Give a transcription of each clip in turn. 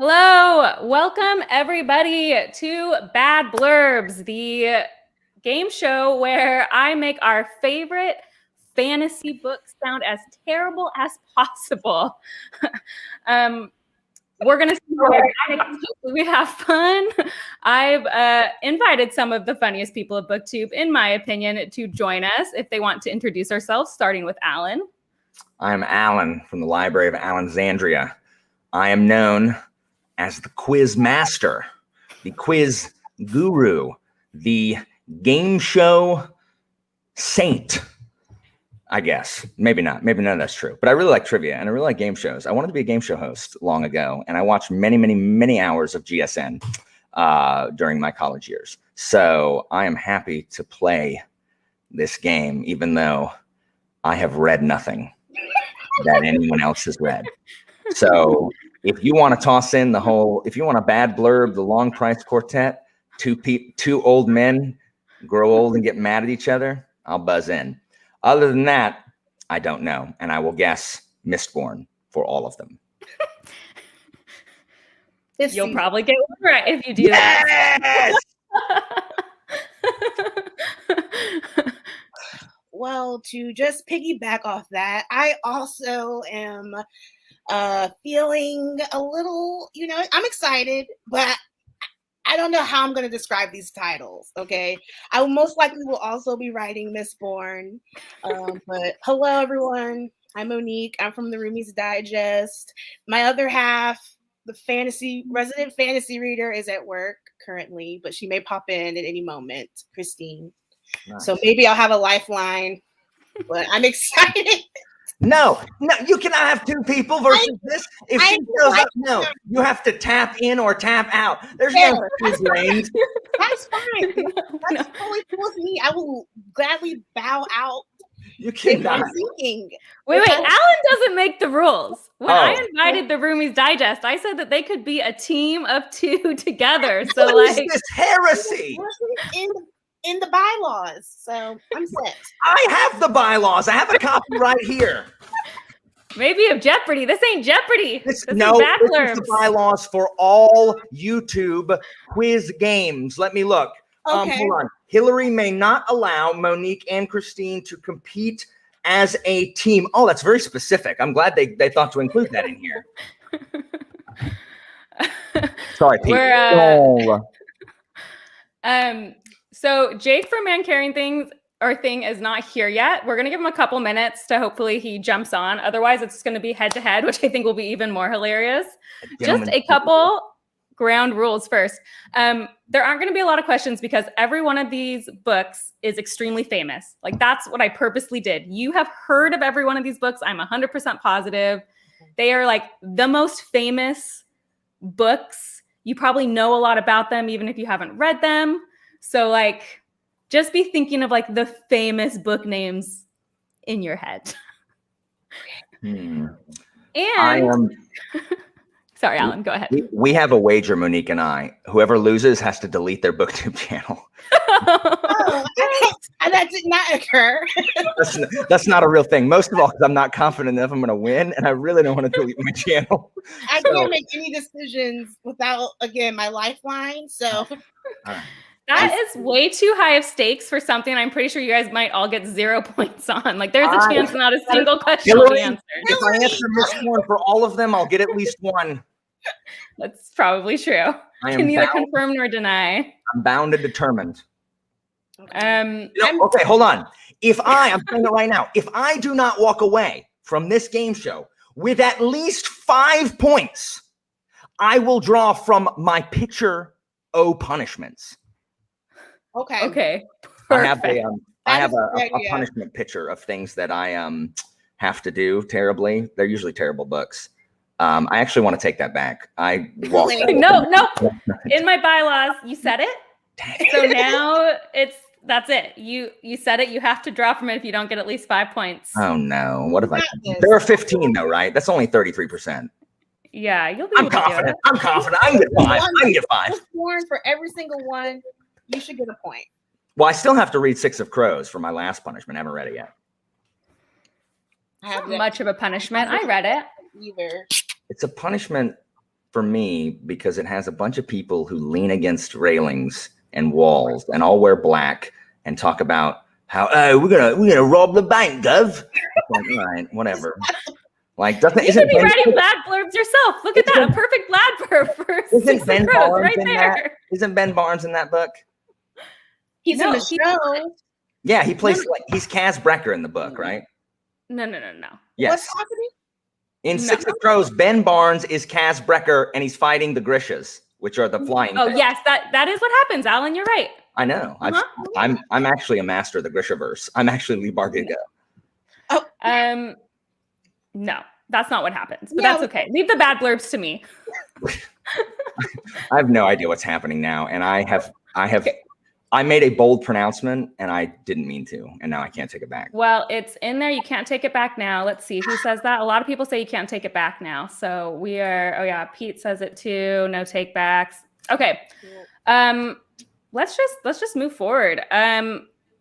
Hello, welcome everybody to Bad Blurbs, the game show where I make our favorite fantasy books sound as terrible as possible. We're going to see hopefully we have fun. I've invited some of the funniest people at BookTube, in my opinion, to join us if they want to introduce ourselves, starting with Alan. I'm Alan from the Library of Alexandria. I am known as the quiz master, the quiz guru, the game show saint, I guess. Maybe not. Maybe none of that's true. But I really like trivia and I really like game shows. I wanted to be a game show host long ago, and I watched many hours of GSN during my college years. So I am happy to play this game, even though I have read nothing that anyone else has read. So if you want to toss in if you want a bad blurb, the Long Price Quartet, two old men grow old and get mad at each other, I'll buzz in. Other than that, I don't know. And I will guess Mistborn for all of them. You'll probably get one right if you do that. Well, to just piggyback off that, I also am feeling a little, I'm excited, but I don't know how I'm going to describe these titles, okay? I most likely will also be writing Mistborn. But hello, everyone. I'm Monique. I'm from the Roomies Digest. My other half, the resident fantasy reader, is at work currently, but she may pop in at any moment, Christine. Nice. So maybe I'll have a lifeline, but I'm excited. No, you cannot have two people versus this. If she shows up, no, you have to tap in or tap out. There's no brains. That's fine. That's totally cool with me. I will gladly bow out. You cannot. Wait, Alan doesn't make the rules. When I invited the Roomies Digest, I said that they could be a team of two together. So what is this heresy? In the bylaws, so I'm set. I have the bylaws. I have a copy right here. Maybe of Jeopardy. This ain't Jeopardy. This is the bylaws for all YouTube quiz games. Let me look. Okay. Hold on. Hillary may not allow Monique and Christine to compete as a team. Oh, that's very specific. I'm glad they thought to include that in here. Sorry, Pete. So Jake from Man Caring Thing is not here yet. We're going to give him a couple minutes to hopefully he jumps on. Otherwise, it's going to be head to head, which I think will be even more hilarious. Just a couple ground rules first. There aren't going to be a lot of questions because every one of these books is extremely famous. Like, that's what I purposely did. You have heard of every one of these books. I'm 100% positive. They are like the most famous books. You probably know a lot about them, even if you haven't read them. So, like, just be thinking of, like, the famous book names in your head. And sorry, Alan, go ahead. We have a wager, Monique and I. Whoever loses has to delete their BookTube channel. That did not occur. That's not a real thing. Most of all, because I'm not confident enough I'm going to win, and I really don't want to delete my channel. I can't make any decisions without, again, my lifeline. So... That is way too high of stakes for something I'm pretty sure you guys might all get 0 points on. Like, there's a chance not a single question will be answered. If I answer Mistborn for all of them, I'll get at least one. That's probably true. I can neither confirm nor deny. I'm bound and determined. Okay, hold on. I'm saying it right now. If I do not walk away from this game show with at least 5 points, I will draw from my picture punishments. Okay. Perfect. I have a punishment picture of things that I have to do terribly. They're usually terrible books. I actually want to take that back. I walked No. In my bylaws, you said it. So now that's it. You said it. You have to draw from it if you don't get at least 5 points. Oh no! What if there are 15 though, right? That's only 33%. Yeah, you'll be. I'm confident. I can get 5. I can get 5. For every single one. You should get a point. Well, I still have to read 6 of Crows for my last punishment. I haven't read it yet. Not much of a punishment. I read it. Either. It's a punishment for me because it has a bunch of people who lean against railings and walls and all wear black and talk about how we're gonna rob the bank, Gov. Like, all right, whatever. Like, you should be writing Blad blurbs yourself. Look at that, a perfect Blad blurb for Isn't Ben Barnes right in there. that? Isn't Ben Barnes in that book? He's in the show. Yeah, he plays he's Kaz Brecker in the book, right? No. Yes. What's happening? In Six of Crows, Ben Barnes is Kaz Brecker, and he's fighting the Grishas, which are the flying. Oh, yes, that is what happens, Alan. You're right. I know. I'm actually a master of the Grishaverse. I'm actually Lee Bardugo. Oh. No, that's not what happens, but that's okay. Leave the bad blurbs to me. I have no idea what's happening now, and I made a bold pronouncement, and I didn't mean to, and now I can't take it back. Well, it's in there. You can't take it back now. Let's see who says that. A lot of people say you can't take it back now. So we are. Oh yeah, Pete says it too. No take backs. Okay. Let's just move forward.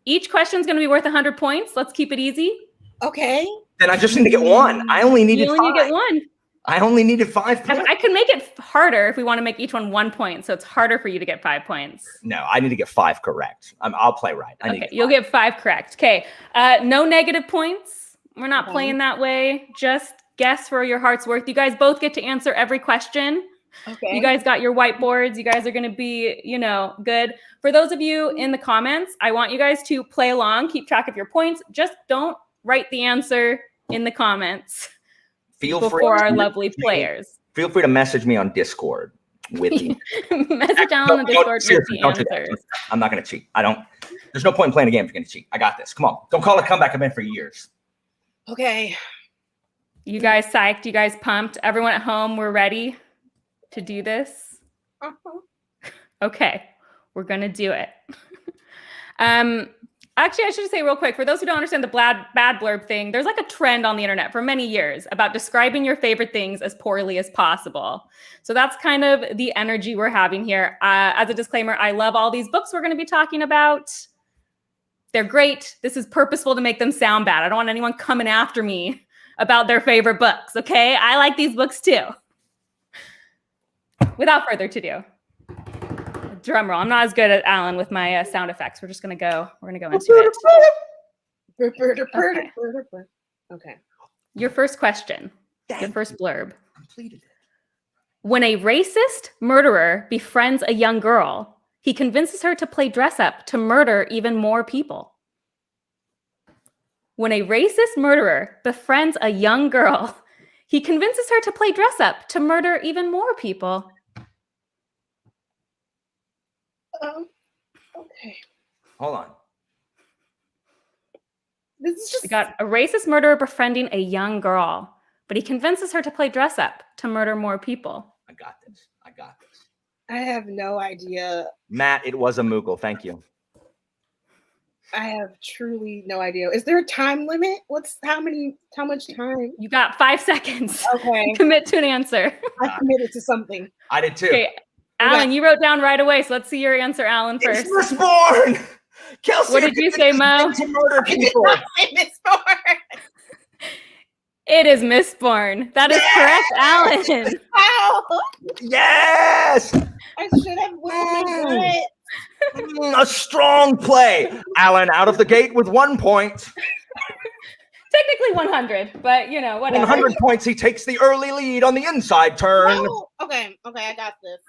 Each question is going to be worth 100 points. Let's keep it easy. Okay. Then I just need to get one. I only needed 5. You only need to get one. I only needed 5 points. I could make it harder if we want to make each one 1 point, so it's harder for you to get 5 points. No, I need to get 5 correct. I'll play right. Okay, you'll get 5 correct. Okay, no negative points. We're not playing that way. Just guess for your heart's worth. You guys both get to answer every question. Okay. You guys got your whiteboards. You guys are going to be, good. For those of you in the comments, I want you guys to play along, keep track of your points. Just don't write the answer in the comments. Before our lovely players. Feel free to message me on Discord with the message on Discord with the answers. I'm not going to cheat. There's no point in playing a game if you're going to cheat. I got this. Come on. Don't call it a comeback. I've been for years. Okay. You guys psyched? You guys pumped? Everyone at home, we're ready to do this? Okay. We're going to do it. Actually, I should say real quick, for those who don't understand the bad blurb thing, there's like a trend on the internet for many years about describing your favorite things as poorly as possible. So that's kind of the energy we're having here. As a disclaimer, I love all these books we're going to be talking about. They're great. This is purposeful to make them sound bad. I don't want anyone coming after me about their favorite books, okay? I like these books too. Without further ado. Drum roll. I'm not as good at Alan with my sound effects. We're going to go into it. Okay. Your first question. Your first blurb. Completed it. When a racist murderer befriends a young girl, he convinces her to play dress up to murder even more people. When a racist murderer befriends a young girl, he convinces her to play dress up to murder even more people. Okay. Hold on. This is just. I got a racist murderer befriending a young girl, but he convinces her to play dress up to murder more people. I got this. I have no idea. Matt, it was a Moogle. Thank you. I have truly no idea. Is there a time limit? How much time? You got 5 seconds. Okay. Commit to an answer. I committed to something. I did too. Okay. Alan, you wwrote down right away, so let's see your answer, Alan, first. It's Mistborn! Kelsey, what did you say, Mo? To murder people. Mistborn. It is Mistborn. That is correct, Alan. Wow. Yes! I should have won. A strong play. Alan out of the gate with 1 point. Technically 100, but whatever. 100 points. He takes the early lead on the inside turn. No. Okay, I got this.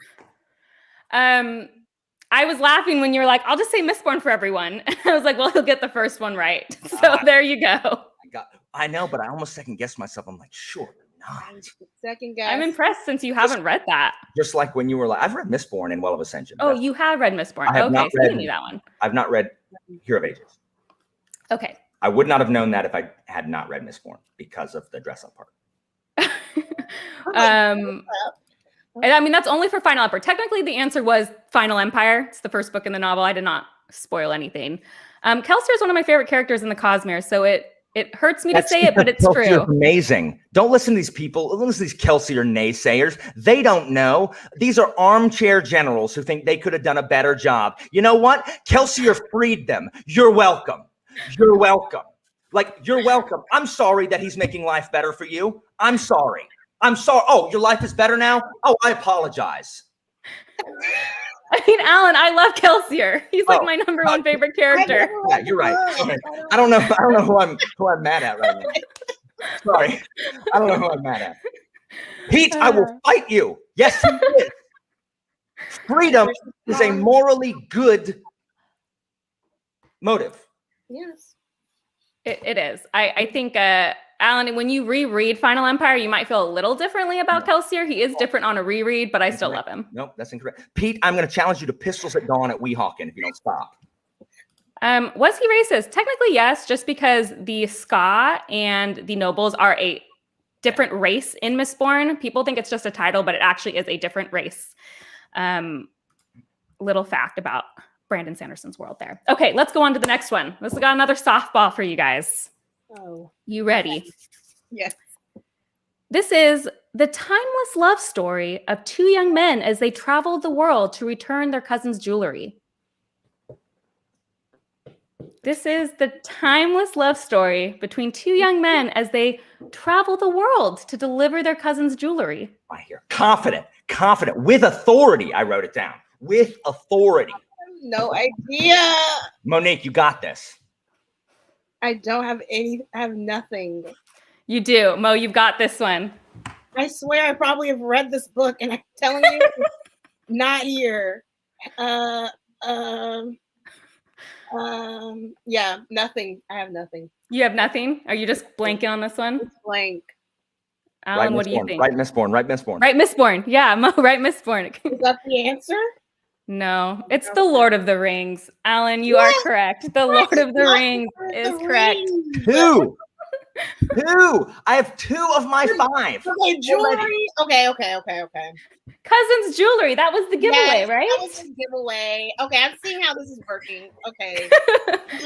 I was laughing when you were like, I'll just say Mistborn for everyone. I was like, well, he'll get the first one right. So there you go. I know, but I almost second guessed myself. I'm like, sure not. Second guess. I'm impressed since you haven't read that. Just like when you were like, I've read Mistborn and Well of Ascension. Oh, you have read Mistborn. Okay, so you knew that one. I've not read Hero of Ages. Okay. I would not have known that if I had not read Mistborn because of the dress up part. And I mean, that's only for Final Empire. Technically, the answer was Final Empire. It's the first book in the novel. I did not spoil anything. Kelsier is one of my favorite characters in the Cosmere, so it hurts me to say it, but it's true. Amazing. Don't listen to these people. Don't listen to these Kelsier naysayers. They don't know. These are armchair generals who think they could have done a better job. You know what? Kelsier freed them. You're welcome. You're welcome. You're welcome. I'm sorry that he's making life better for you. I'm sorry. I'm sorry. Oh, your life is better now? Oh, I apologize. I mean, Alan, I love Kelsier. He's like my number one favorite character. Yeah, you're right. Sorry. I don't know who I'm mad at right now. Sorry. I don't know who I'm mad at. Pete, I will fight you. Yes, he is. Freedom is a morally good motive. Yes. It is. I think, Alan, when you reread Final Empire, you might feel a little differently about Kelsier. He is different on a reread, but I still love him. Nope, that's incorrect. Pete, I'm going to challenge you to pistols at dawn at Weehawken if you don't stop. Was he racist? Technically, yes, just because the Ska and the nobles are a different race in Mistborn. People think it's just a title, but it actually is a different race. Little fact about Brandon Sanderson's world there. Okay, let's go on to the next one. This has got another softball for you guys. Oh. You ready? Yes. This is the timeless love story of two young men as they traveled the world to return their cousin's jewelry. This is the timeless love story between two young men as they travel the world to deliver their cousin's jewelry. I hear confident, with authority. I wrote it down. With authority. No idea. Monique, you got this. I don't have I have nothing. You do. Mo, you've got this one. I swear I probably have read this book and I'm telling you it's not here. Yeah, nothing. I have nothing. You have nothing? Are you just blanking on this one? It's blank. Alan, what do you think? Right, Mistborn. Right, Mistborn. Yeah, Mo, right, Mistborn. Is that the answer? No, it's the Lord of the Rings. Alan, you are correct. The Lord of the Rings is correct. Two. I have 2 of my 5. Okay, jewelry. Okay. Cousin's jewelry. That was the giveaway, right? That was the giveaway. Okay, I'm seeing how this is working. Okay.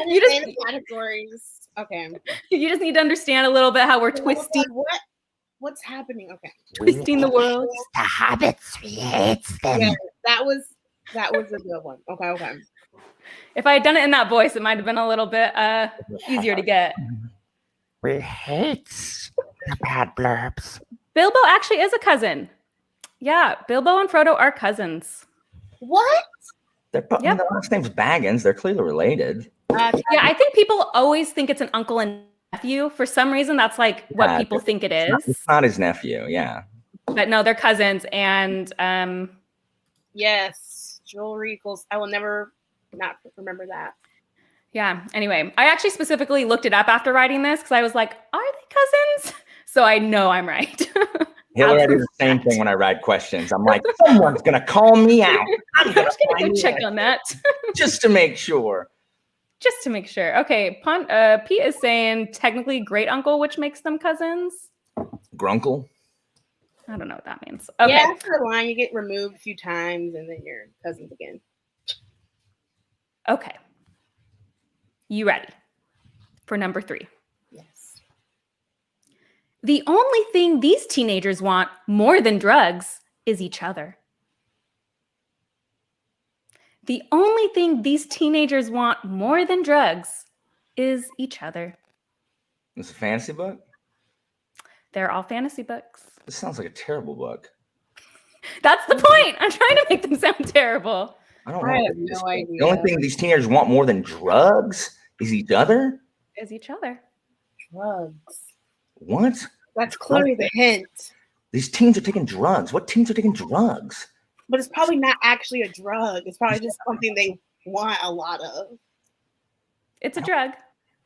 You just categories. Okay. You just need to understand a little bit how we're twisting. What's happening? Okay. Twisting the world. The hobbits, we hate them. Yeah, that was a good one. Okay. If I had done it in that voice, it might have been a little bit easier to get. We hate the bad blurbs. Bilbo actually is a cousin. Yeah, Bilbo and Frodo are cousins. What? Their last name's Baggins. They're clearly related. Yeah, I think people always think it's an uncle and nephew. For some reason, that's like what people think it is. It's not his nephew, yeah. But no, they're cousins. And yes, jewelry equals. I will never not remember that. Yeah. Anyway, I actually specifically looked it up after writing this because I was like, are they cousins? So I know I'm right. Hillary, I do the same thing when I write questions. I'm like, someone's going to call me out. I'm going to check on that. Just to make sure. Okay. Pete is saying technically great uncle, which makes them cousins. Grunkle? I don't know what that means. Okay. Yeah, that's the line. You get removed a few times and then you're cousins again. Okay. You ready for number 3? Yes. The only thing these teenagers want more than drugs is each other. The only thing these teenagers want more than drugs is each other. It's a fantasy book? They're all fantasy books. This sounds like a terrible book. That's the point. I'm trying to make them sound terrible. I don't know. I have no idea. The only thing these teenagers want more than drugs is each other? Is each other. Drugs. What? That's clearly the hint. These teens are taking drugs. What teens are taking drugs? But it's probably not actually a drug. It's probably just something they want a lot of. It's a drug.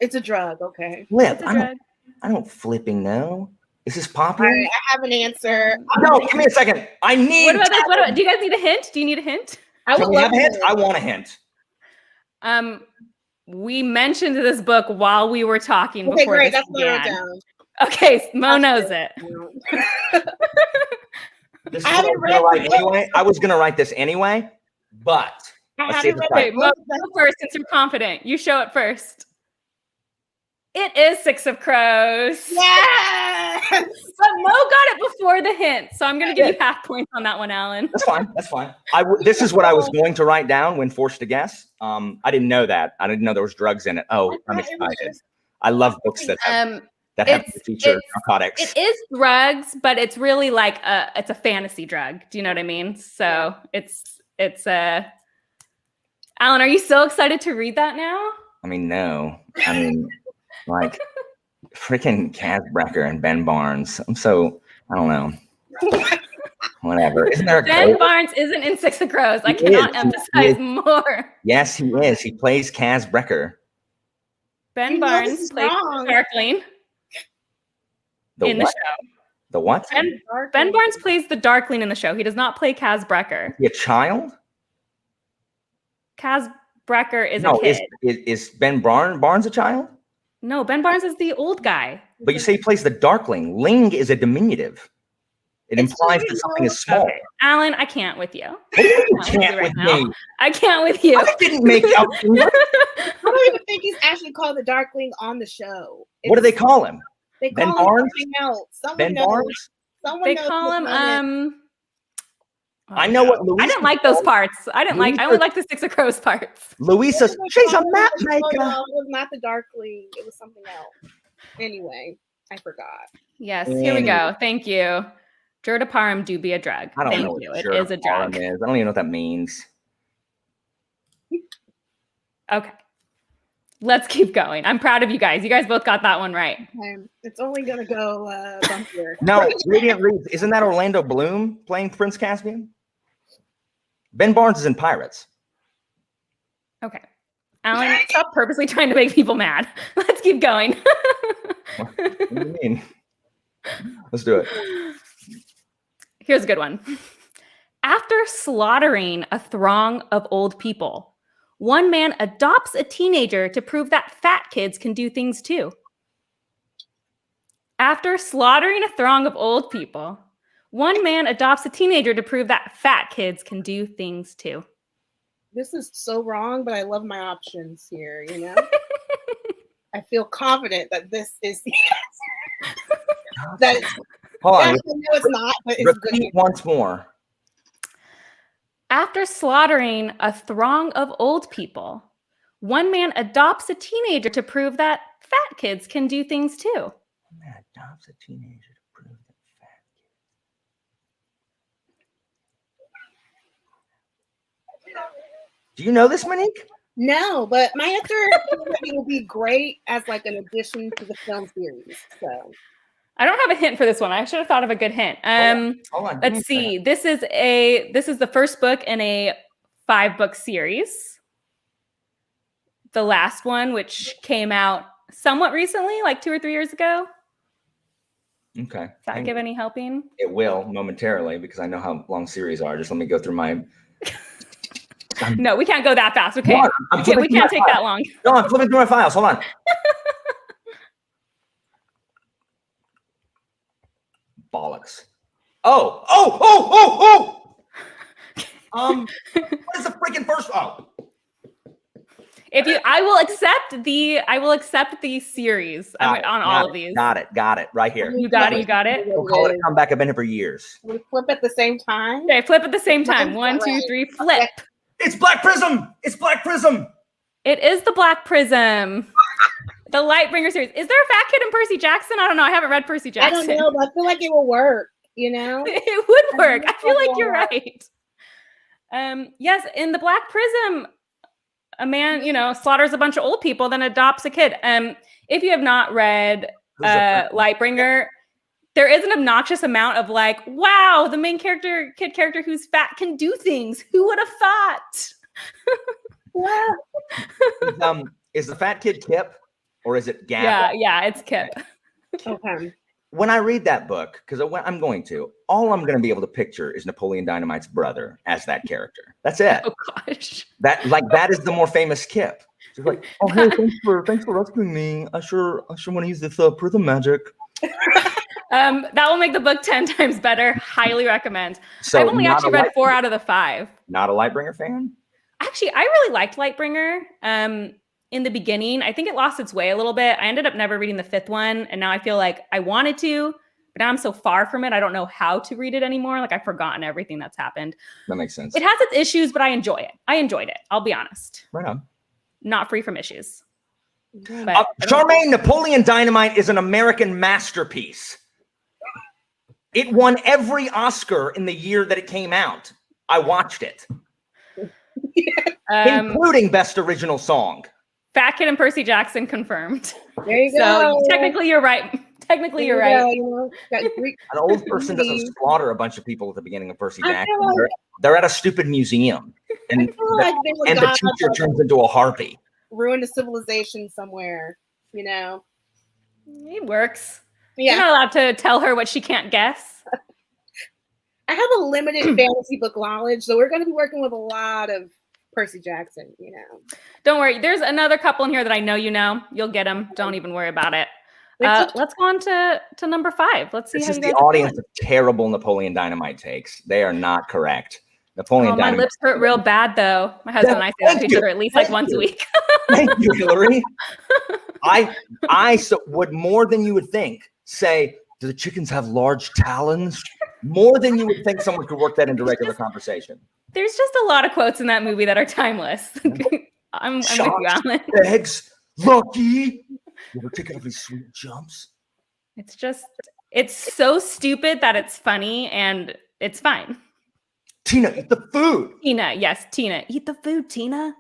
It's a drug. Okay. Flip. I don't flipping know. Is this popular? Right, I have an answer. No, give me a second. I need. What about this? Do you guys need a hint? Do you need a hint? Can we have a hint? I want a hint. We mentioned this book while we were talking okay, before great. this That's what I wrote began. down. Okay, Mo knows it. I was gonna write this anyway, but okay, Mo, go first since you're confident. You show it first. It is 6 of Crows. Yes! But Mo got it before the hint, so I'm going to give you half points on that one, Alan. That's fine. This is what I was going to write down when forced to guess. I didn't know that. I didn't know there was drugs in it. Oh, I'm excited. I love books that have... that have to feature narcotics. It is drugs, but it's really like it's a fantasy drug. Do you know what I mean? So it's Alan, are you so excited to read that now? I mean, no. I mean, like freaking Kaz Brecker and Ben Barnes. I don't know. Whatever. Isn't there a Ben Barnes isn't in Six of Crows. I cannot emphasize more. Yes, he is. He plays Kaz Brecker. Ben Barnes plays Darkling in the show. The what? Ben Barnes plays the Darkling in the show. He does not play Kaz Brecker. Is he a child? Kaz Brecker is a kid. Is Ben Barnes a child? No, Ben Barnes is the old guy. But you say he plays the Darkling. Ling is a diminutive. It implies that something is small. Okay. Alan, I can't with you. You can't with me. I can't with you. I didn't make up. I don't even think he's actually called the Darkling on the show. What do they call him? They call Ben Barnes? Ben Barnes? They call him I know what Louisa. I didn't like those parts. I only like the Six of Crows parts. Louisa, she's a map maker. No, it was not the Darkling. It was something else. Anyway, I forgot. Yes, here we go. Thank you. Jurdaparum do be a drug. I don't Thank know what you. It is a drug. I don't even know what that means. Okay. Let's keep going. I'm proud of you guys. You guys both got that one right. It's only going to go bumpier. No, Radiant Reeds. Isn't that Orlando Bloom playing Prince Caspian? Ben Barnes is in Pirates. Okay. Alan, stop purposely trying to make people mad. Let's keep going. What do you mean? Let's do it. Here's a good one. After slaughtering a throng of old people, one man adopts a teenager to prove that fat kids can do things too. After slaughtering a throng of old people, one man adopts a teenager to prove that fat kids can do things too. This is so wrong, but I love my options here, you know? I feel confident that this is the answer. Hold on. No, it's not, but it's repeat once more. After slaughtering a throng of old people, one man adopts a teenager to prove that fat kids can do things too. One man adopts a teenager to prove that fat kids. Do you know this, Monique? No, but my answer will be great as like an addition to the film series. So I don't have a hint for this one. I should have thought of a good hint. Hold on. Let's see. This is the first book in a 5-book series. The last one, which came out somewhat recently, like 2 or 3 years ago. Okay. Does that give any helping? It will momentarily because I know how long series are. Just let me go through my. No, we can't go that fast. Okay. We can't take that long. No, I'm flipping through my files. Hold on. Bollocks. Oh. What is the freaking first? Oh. I will accept the series on all of these. Got it. Right here. You got it. We'll call it a comeback. I've been here for years. We flip at the same time. Okay, flip at the same time. 1, 2, 3, flip. It's Black Prism. It is the Black Prism. The Lightbringer series. Is there a fat kid in Percy Jackson? I don't know. I haven't read Percy Jackson. I don't know, but I feel like it will work, you know? It would work. I feel like you're right. Yes, in the Black Prism, a man, slaughters a bunch of old people, then adopts a kid. If you have not read Lightbringer, there is an obnoxious amount of like, wow, the main kid character who's fat can do things. Who would have thought? Is the fat kid Kip or is it Gavin? Yeah, it's Kip. Okay. When I read that book, because all I'm going to be able to picture is Napoleon Dynamite's brother as that character. That's it. Oh gosh. That is the more famous Kip. She's like, oh hey, thanks for rescuing me. I sure want to use this prism magic. That will make the book 10 times better. Highly recommend. So I've only actually read 4 out of the 5. Not a Lightbringer fan? Actually, I really liked Lightbringer in the beginning. I think it lost its way a little bit. I ended up never reading the 5th one, and now I feel like I wanted to, but now I'm so far from it, I don't know how to read it anymore. Like I've forgotten everything that's happened. That makes sense. It has its issues, but I enjoy it. I enjoyed it. I'll be honest. Right on. Not free from issues. Charmaine, Napoleon Dynamite is an American masterpiece. It won every Oscar in the year that it came out. I watched it. Including Best Original Song. Fat Kid and Percy Jackson confirmed. There you go. So technically you're right. Technically you're right. An old person doesn't slaughter a bunch of people at the beginning of Percy Jackson. They're at a stupid museum. And the teacher turns into a harpy. Ruined a civilization somewhere, you know. It works. Yeah. You're not allowed to tell her what she can't guess. I have a limited fantasy book knowledge, so we're going to be working with a lot of Percy Jackson, you know. Don't worry. There's another couple in here that I know you know. You'll get them. Don't even worry about it. Let's go on to number 5. Let's see this how is you guys the audience of terrible Napoleon Dynamite takes. They are not correct. Napoleon Dynamite. My lips hurt real bad, though. My husband and I say that to each other at least like once a week. Thank you, Hillary. I would more than you would think say, do the chickens have large talons? More than you would think someone could work that into regular conversation. There's just a lot of quotes in that movie that are timeless. I'm with you, Alan. Eggs, lucky. You ever taken these sweet jumps? It's so stupid that it's funny and it's fine. Tina, eat the food. Tina, yes, Tina. Eat the food, Tina.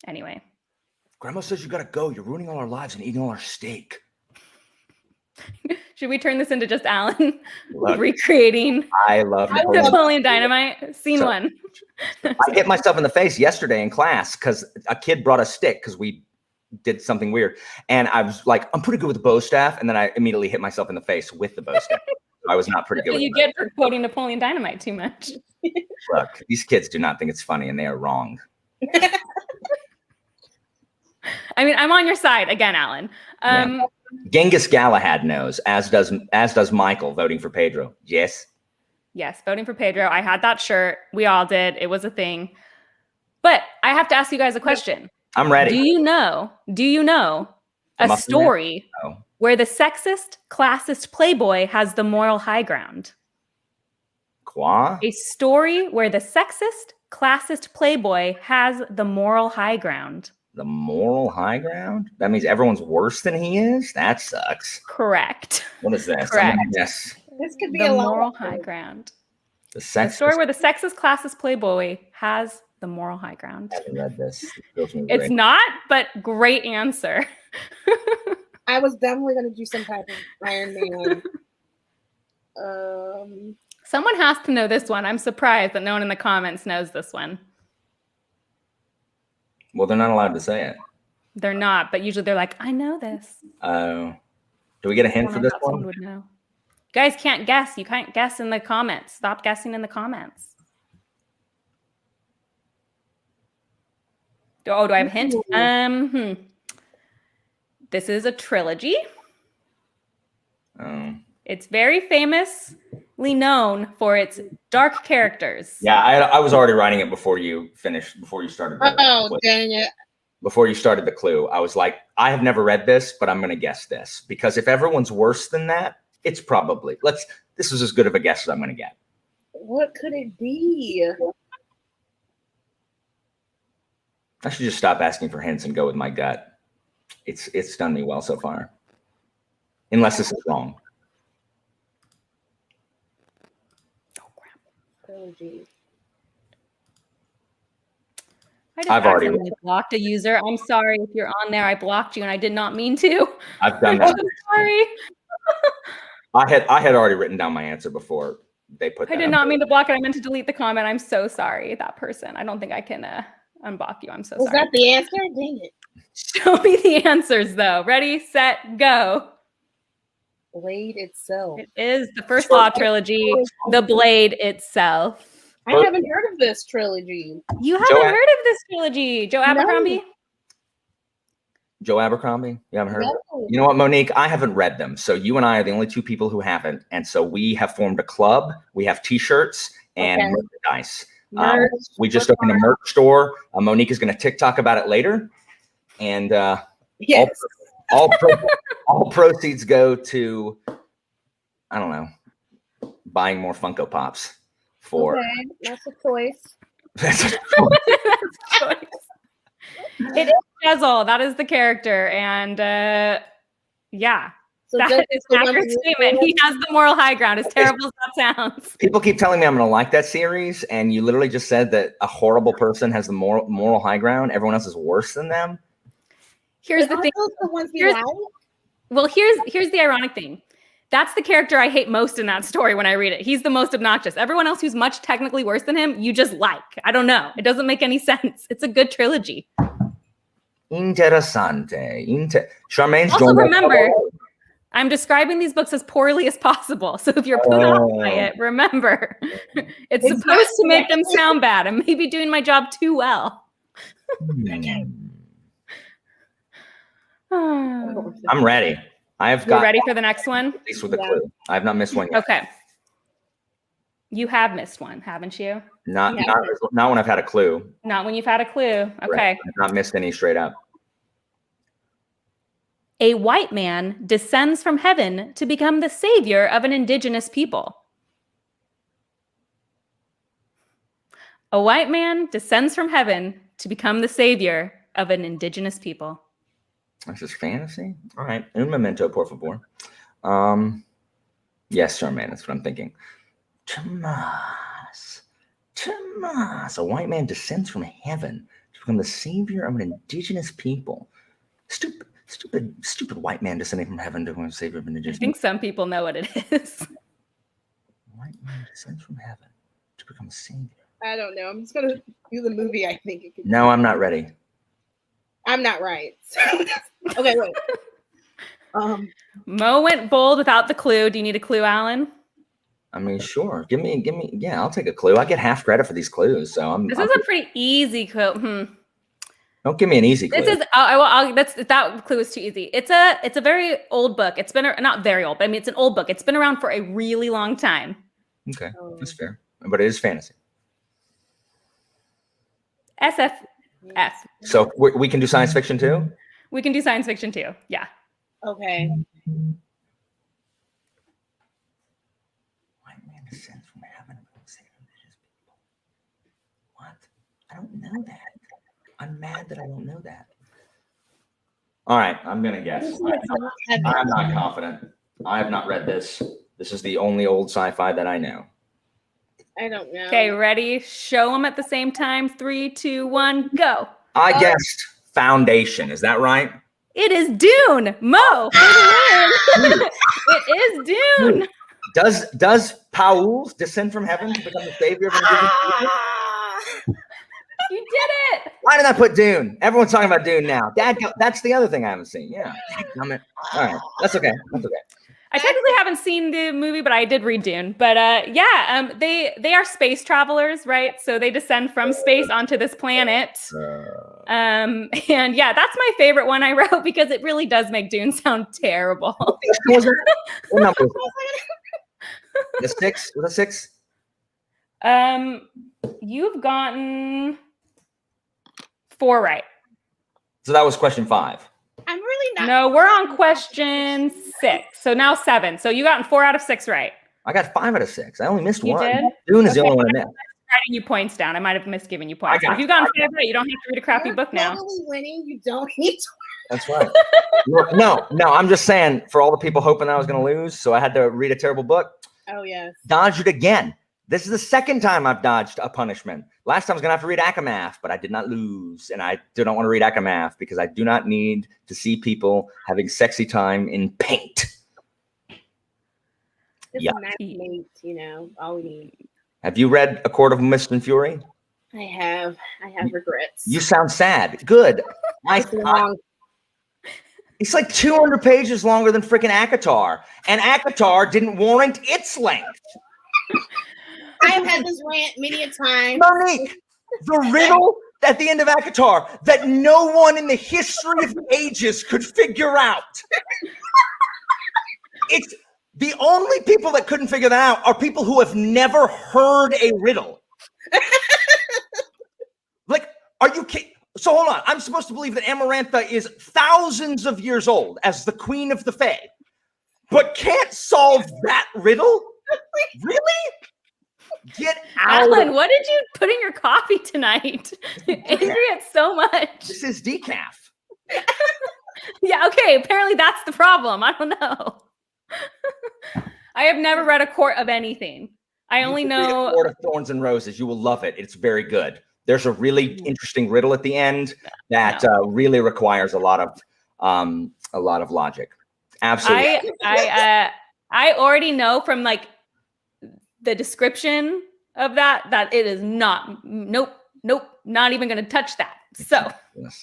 Anyway. Grandma says you gotta go. You're ruining all our lives and eating all our steak. Should we turn this into just Alan recreating? I love Napoleon Dynamite. Scene 1. I hit myself in the face yesterday in class because a kid brought a stick because we did something weird. And I was like, I'm pretty good with the bow staff. And then I immediately hit myself in the face with the bow staff. I was not pretty good with it. You get for quoting Napoleon Dynamite too much. Look, these kids do not think it's funny and they are wrong. I mean, I'm on your side again, Alan. Genghis Galahad knows, as does Michael voting for Pedro. Yes, voting for Pedro. I had that shirt. We all did. It was a thing. But I have to ask you guys a question. I'm ready. Do you know a story where the sexist, classist playboy has the moral high ground? Quoi? A story where the sexist, classist playboy has the moral high ground. The moral high ground? That means everyone's worse than he is? That sucks. Correct. What is this? Correct. This could be the a moral high ground. The story where the sexist, classist playboy has the moral high ground. I haven't read this. It's not, but great answer. I was definitely going to do some type of Iron Man. Someone has to know this one. I'm surprised that no one in the comments knows this one. Well, they're not allowed to say it. They're not, but usually they're like, I know this. Oh. Do we get a hint for this one? Someone would know. You guys can't guess. You can't guess in the comments. Stop guessing in the comments. Oh, do I have a hint? This is a trilogy. Oh. It's very famously known for its dark characters. Yeah, I was already writing it before you finished, before you started. Dang it. Before you started the clue, I was like, I have never read this, but I'm going to guess this. Because if everyone's worse than that, it's probably, this is as good of a guess as I'm going to get. What could it be? I should just stop asking for hints and go with my gut. It's done me well so far. Unless this is wrong. Trilogy. I've already blocked a user. I'm sorry if you're on there. I blocked you and I did not mean to. I've done that. I'm sorry. I had already written down my answer before they put that. I did not mean to block it. I meant to delete the comment. I'm so sorry, that person. I don't think I can unblock you. I'm so sorry. Was that the answer? Dang it. Show me the answers though. Ready, set, go. Blade itself. It is the first Law trilogy, The Blade itself. I haven't heard of this trilogy. You haven't heard of this trilogy? Joe Abercrombie? No. Joe Abercrombie? You haven't heard of it? You know what, Monique? I haven't read them. So you and I are the only two people who haven't. And so we have formed a club. We have t-shirts and merchandise. We just opened a merch store. Monique is going to TikTok about it later. And yes. all proceeds go to, I don't know, buying more Funko Pops. Okay, that's a choice. That's a choice. It is Jezel. That is the character. And yeah. So That Jezel is an accurate statement. He has the moral high ground, as terrible as that sounds. People keep telling me I'm going to like that series, and you literally just said that a horrible person has the moral high ground. Everyone else is worse than them. Here's the thing. Those the ones we like? Well, here's the ironic thing. That's the character I hate most in that story when I read it. He's the most obnoxious. Everyone else who's much technically worse than him, you just like. I don't know. It doesn't make any sense. It's a good trilogy. Interessante. Charmaine's also, remember, I'm describing these books as poorly as possible. So if you're put off by it, remember, it's supposed to make them sound bad. I may be doing my job too well. I'm ready. You're ready for the next one? At least with a clue. I have not missed one yet. Okay. You have missed one, haven't you? Not when I've had a clue. Not when you've had a clue. Okay. Right. I've not missed any straight up. A white man descends from heaven to become the savior of an indigenous people. A white man descends from heaven to become the savior of an indigenous people. This is fantasy? All right. Un momento, por favor. Yes, Charmaine, that's what I'm thinking. Tomas. A white man descends from heaven to become the savior of an indigenous people. Stupid white man descending from heaven to become the savior of an indigenous people. I think some people know what it is. White man descends from heaven to become a savior. I don't know. I'm just going to do the movie, I think. It could be. No, I'm not ready. I'm not right. Okay, wait. Mo went bold without the clue. Do you need a clue, Alan? I mean, sure. Give me. Yeah, I'll take a clue. I get half credit for these clues, so This is a pretty easy clue. Don't give me an easy clue. That clue is too easy. It's a very old book. It's been not very old, but I mean it's an old book. It's been around for a really long time. Okay, that's fair, but it is fantasy. SFF. So we can do science fiction too? We can do science fiction too. Yeah. Okay. White man descends from heaven. What? I don't know that. I'm mad that I don't know that. All right, I'm going to guess. I'm not confident. I have not read this. This is the only old sci-fi that I know. I don't know. Okay, ready? Show them at the same time. 3, 2, 1, go. I guessed Foundation. Is that right? It is Dune. Mo. It is Dune. Does Paul descend from heaven to become the savior of an indigenous people? You did it. Why did I put Dune? Everyone's talking about Dune now. That's the other thing I haven't seen. Yeah. All right. That's okay. I technically haven't seen the movie, but I did read Dune. But they are space travelers, right? So they descend from space onto this planet. And yeah, that's my favorite one I wrote because it really does make Dune sound terrible. What number? The 6? Was it 6? You've gotten 4 right. So that was question 5. I'm really not. No, we're on question 6. So now 7. So you gotten 4 out of 6 right. I got 5 out of 6. I only missed You one. did? Dune is the only one I missed. Writing you points down. I might have misgiven you points. If you've gotten 5 right, you don't have to read a crappy book now. Totally winning. You don't need to. That's right. No, I'm just saying for all the people hoping that I was going to lose, so I had to read a terrible book. Oh, yes. Dodged it again. This is the second time I've dodged a punishment. Last time I was going to have to read Akamath, but I did not lose. And I do not want to read Akamath because I do not need to see people having sexy time in paint. It's a nice mate, all we need. Have you read A Court of Mist and Fury? I have regrets. You sound sad. Good. It's like 200 pages longer than freaking ACOTAR. And ACOTAR didn't warrant its length. I have had this rant many a time. Monique, the riddle at the end of ACOTAR that no one in the history of ages could figure out. It's the only people that couldn't figure that out are people who have never heard a riddle. Like, are you kidding? So hold on. I'm supposed to believe that Amarantha is thousands of years old as the queen of the Fae, but can't solve that riddle? Really? Get out. Alan, what did you put in your coffee tonight? Angry it so much. This is decaf. Yeah, okay. Apparently that's the problem. I don't know. I have never read a quart of anything. I only know A Quart of Thorns and Roses. You will love it. It's very good. There's a really interesting riddle at the end that really requires a lot of logic. Absolutely. I already know from like the description of that it is not. Nope, not even going to touch that. So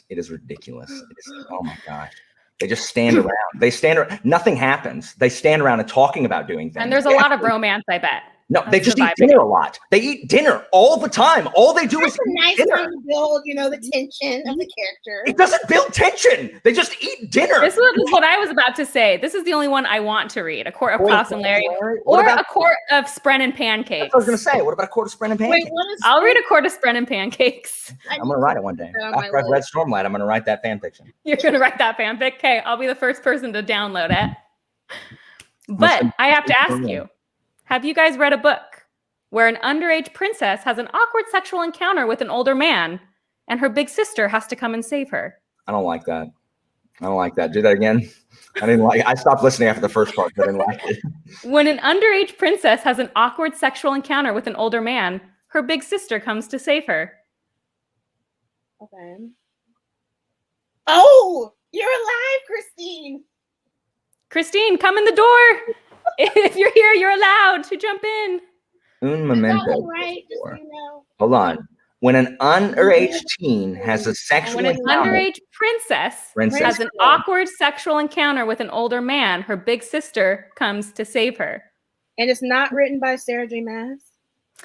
it is ridiculous. It is, oh my gosh. They just stand around. They stand around. Nothing happens. They stand around and talking about doing things. And there's a lot of romance, I bet. No, they just eat dinner a lot. They eat dinner all the time. All they do is a nice dinner. time to build, the tension of the character. It doesn't build tension. They just eat dinner. This is what I was about to say. This is the only one I want to read. A Quart of Klaus and Larry. Or a Quart of Spren and Pancakes. I was going to say, what about a Quart of Spren and Pancakes? Wait, I'll read a Quart of Spren and Pancakes. I'm going to write it one day. After I've read Stormlight, I'm going to write that fan fiction. You're going to write that fanfic? Okay, I'll be the first person to download it. But I have to ask you, have you guys read a book where an underage princess has an awkward sexual encounter with an older man and her big sister has to come and save her? I don't like that. Do that again. I stopped listening after the first part. I didn't like it. When an underage princess has an awkward sexual encounter with an older man, her big sister comes to save her. Okay. Oh, you're alive, Christine. Christine, come in the door. If you're here, you're allowed to jump in. Un momento. Right, just so you know. Hold on. When an underage teen has a sexual encounter, when an underage princess has an awkward sexual encounter with an older man, her big sister comes to save her. And it's not written by Sarah J. Maas?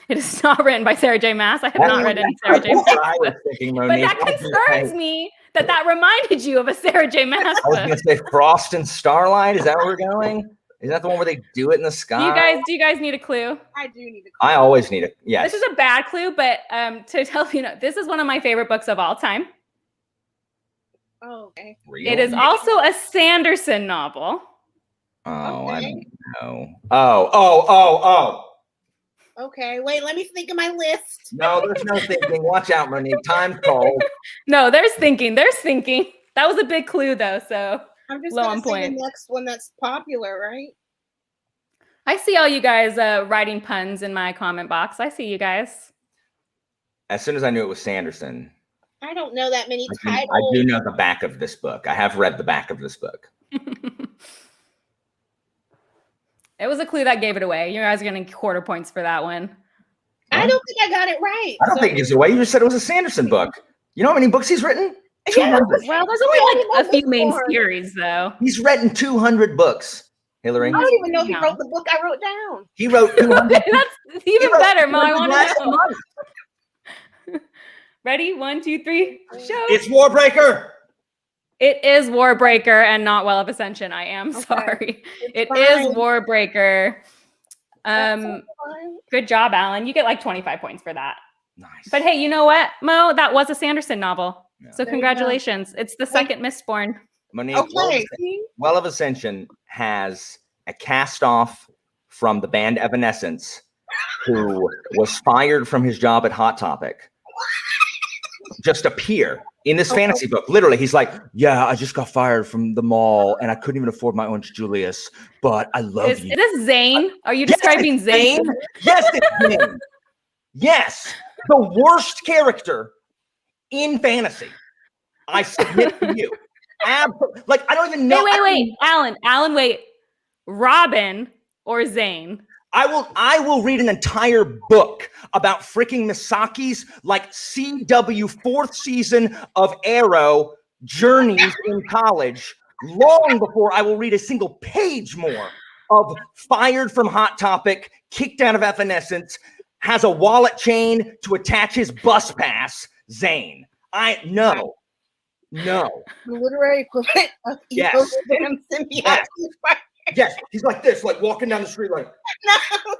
It is not written by Sarah J. Maas. I have not read any Sarah J. Maas. But that concerns me that reminded you of a Sarah J. Maas book. I was going to say Frost and Starlight. Is that where we're going? Is that the one where they do it in the sky? Do you guys need a clue? I do need a clue. I always need a yes. This is a bad clue, but to tell you, this is one of my favorite books of all time. Oh, okay. Really? It is also a Sanderson novel. Oh, okay. I don't know. Oh. Okay, wait, let me think of my list. No, there's no thinking. Watch out, Monique. Time's cold. No, there's thinking. That was a big clue, though, so I'm just low gonna on say point. the next one that's popular, right? I see all you guys writing puns in my comment box. I see you guys. As soon as I knew it was Sanderson. I don't know that many titles. I do know the back of this book. I have read the back of this book. It was a clue that gave it away. You guys are getting quarter points for that one. I don't think I got it right. I don't think it's away. You just said it was a Sanderson book. You know how many books he's written? Yeah. Well, there's only like a few main series, though. He's written 200 books. Hillary. I don't even know if he wrote the book I wrote down. He wrote 200. That's even better, Mo. I want to know. Ready? 1, 2, 3. Show. It's Warbreaker. It is Warbreaker and not Well of Ascension. I am sorry. It is Warbreaker. Good job, Alan. You get like 25 points for that. Nice. But hey, you know what, Mo? That was a Sanderson novel. Yeah. So congratulations. It's the second Mistborn. Monique, Well of Ascension has a cast-off from the band Evanescence who was fired from his job at Hot Topic. Just appear in this fantasy book. Literally, he's like, yeah, I just got fired from the mall and I couldn't even afford my Orange Julius, but I love you. Is this Zane? Are you describing Zane? Yes, it's Zane. Yes. The worst character in fantasy. I submit to you. Like, I don't even know. Wait. Alan, wait. Robin or Zane? I will read an entire book about freaking Misaki's like CW 4th season of Arrow journeys in college long before I will read a single page more of fired from Hot Topic, kicked out of Evanescence, has a wallet chain to attach his bus pass, Zane. No. The literary equivalent of ecosystem symbiosis. Yes, he's like this, like walking down the street, like. No.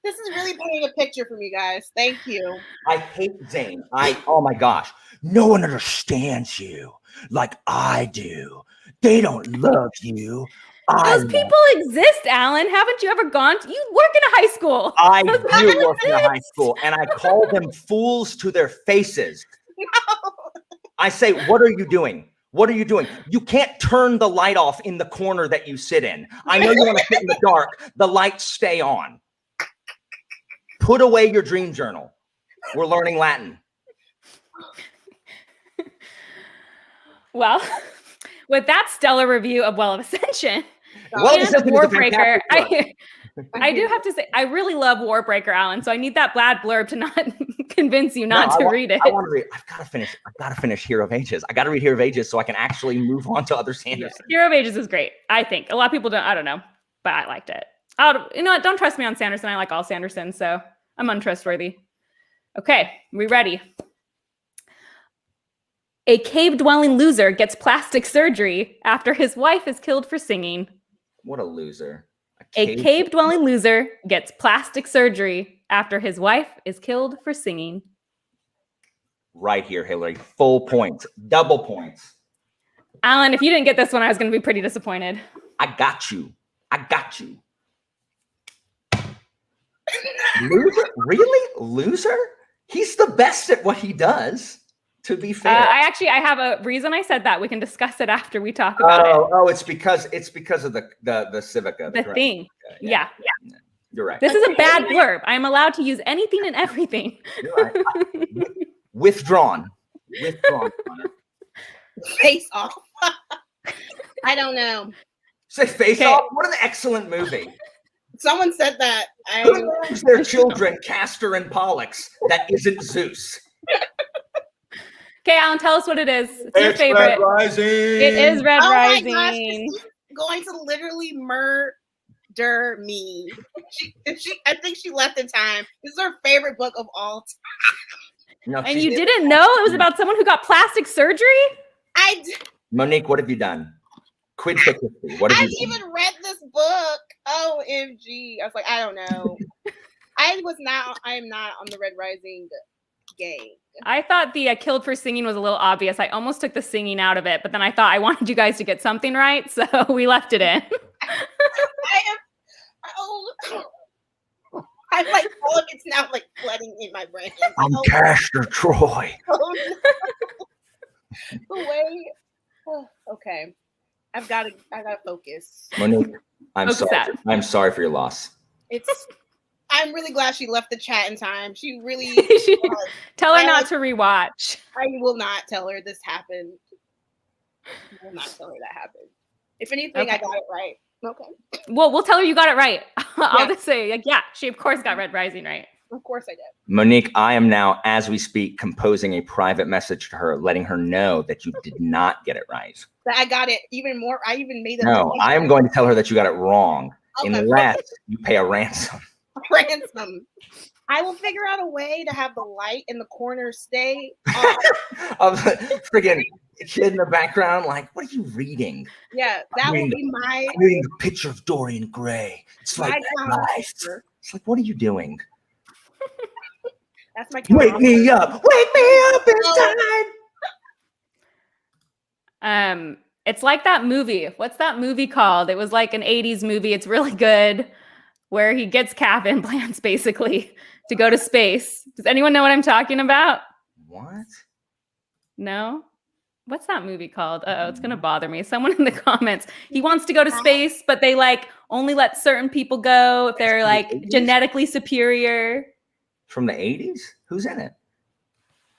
This is really painting a picture for me, guys. Thank you. I hate Zane. Oh my gosh, no one understands you like I do. They don't love you. Those people exist, Alan. Haven't you ever gone to, you work in a high school. I do work in a high school, and I call them fools to their faces. No. I say, what are you doing? What are you doing? You can't turn the light off in the corner that you sit in. I know you want to sit in the dark. The lights stay on. Put away your dream journal. We're learning Latin. Well, with that stellar review of Well of Ascension Well, and Warbreaker, I do have to say, I really love Warbreaker, Alan. So I need that bad blurb to not convince you not to read it. I want to read. I've got to finish Hero of Ages. I got to read Hero of Ages so I can actually move on to other Sanderson. Hero of Ages is great. I think a lot of people don't. I don't know, but I liked it. You know what? Don't trust me on Sanderson. I like all Sanderson, so I'm untrustworthy. Okay, we ready? A cave-dwelling loser gets plastic surgery after his wife is killed for singing. What a loser. A cave-dwelling loser gets plastic surgery after his wife is killed for singing. Right here, Hillary. Full points. Double points. Alan, if you didn't get this one, I was going to be pretty disappointed. I got you. Loser? Really? Loser? He's the best at what he does. To be fair, I have a reason I said that. We can discuss it after we talk about it. Oh, it's because of the Civica. The thing. Yeah. You're right. This is a bad blurb. I'm allowed to use anything and everything. You're right. Withdrawn. Face Off. I don't know. Say Face Off. What an excellent movie. Someone said that. Who names their children Castor and Pollux? That isn't Zeus. Okay, Alan, tell us what it is. It's your favorite. Red Rising. It is Red Rising. My gosh, she's going to literally murder me. I think she left in time. This is her favorite book of all time. No, and you didn't know it was about someone who got plastic surgery? Monique, what have you done? Quid pro quo. What have you done? even read this book. OMG. I was like, I don't know. I am not on the Red Rising game. I thought the killed for singing was a little obvious. I almost took the singing out of it, but then I thought I wanted you guys to get something right, so we left it in. I'm like, it's now like flooding in my brain. I'm Castor Troy. The way. Okay, I gotta focus. Monique, I'm sorry for your loss. I'm really glad she left the chat in time. She really tell her not to rewatch. I will not tell her this happened. I will not tell her that happened. If anything, I got it right. Okay. Well, we'll tell her you got it right. I'll just say, she of course got Red Rising right. Of course I did. Monique, I am now, as we speak, composing a private message to her, letting her know that you did not get it right. I got it even more. I even made it. No, I am going to tell her that you got it wrong, unless you pay a ransom. Ransom. I will figure out a way to have the light in the corner stay off. Of friggin' kid in the background, like, what are you reading? Yeah, that will be my. I'm reading the picture of Dorian Gray. It's like life. It's like, what are you doing? That's my. Wake me up! Wake me up! It's time. It's like that movie. What's that movie called? It was like an 80s movie. It's really good. Where he gets calf implants, basically, to go to space. Does anyone know what I'm talking about? What? No? What's that movie called? It's going to bother me. Someone in the comments. He wants to go to space, but they only let certain people go if they're genetically superior. From the 80s? Who's in it?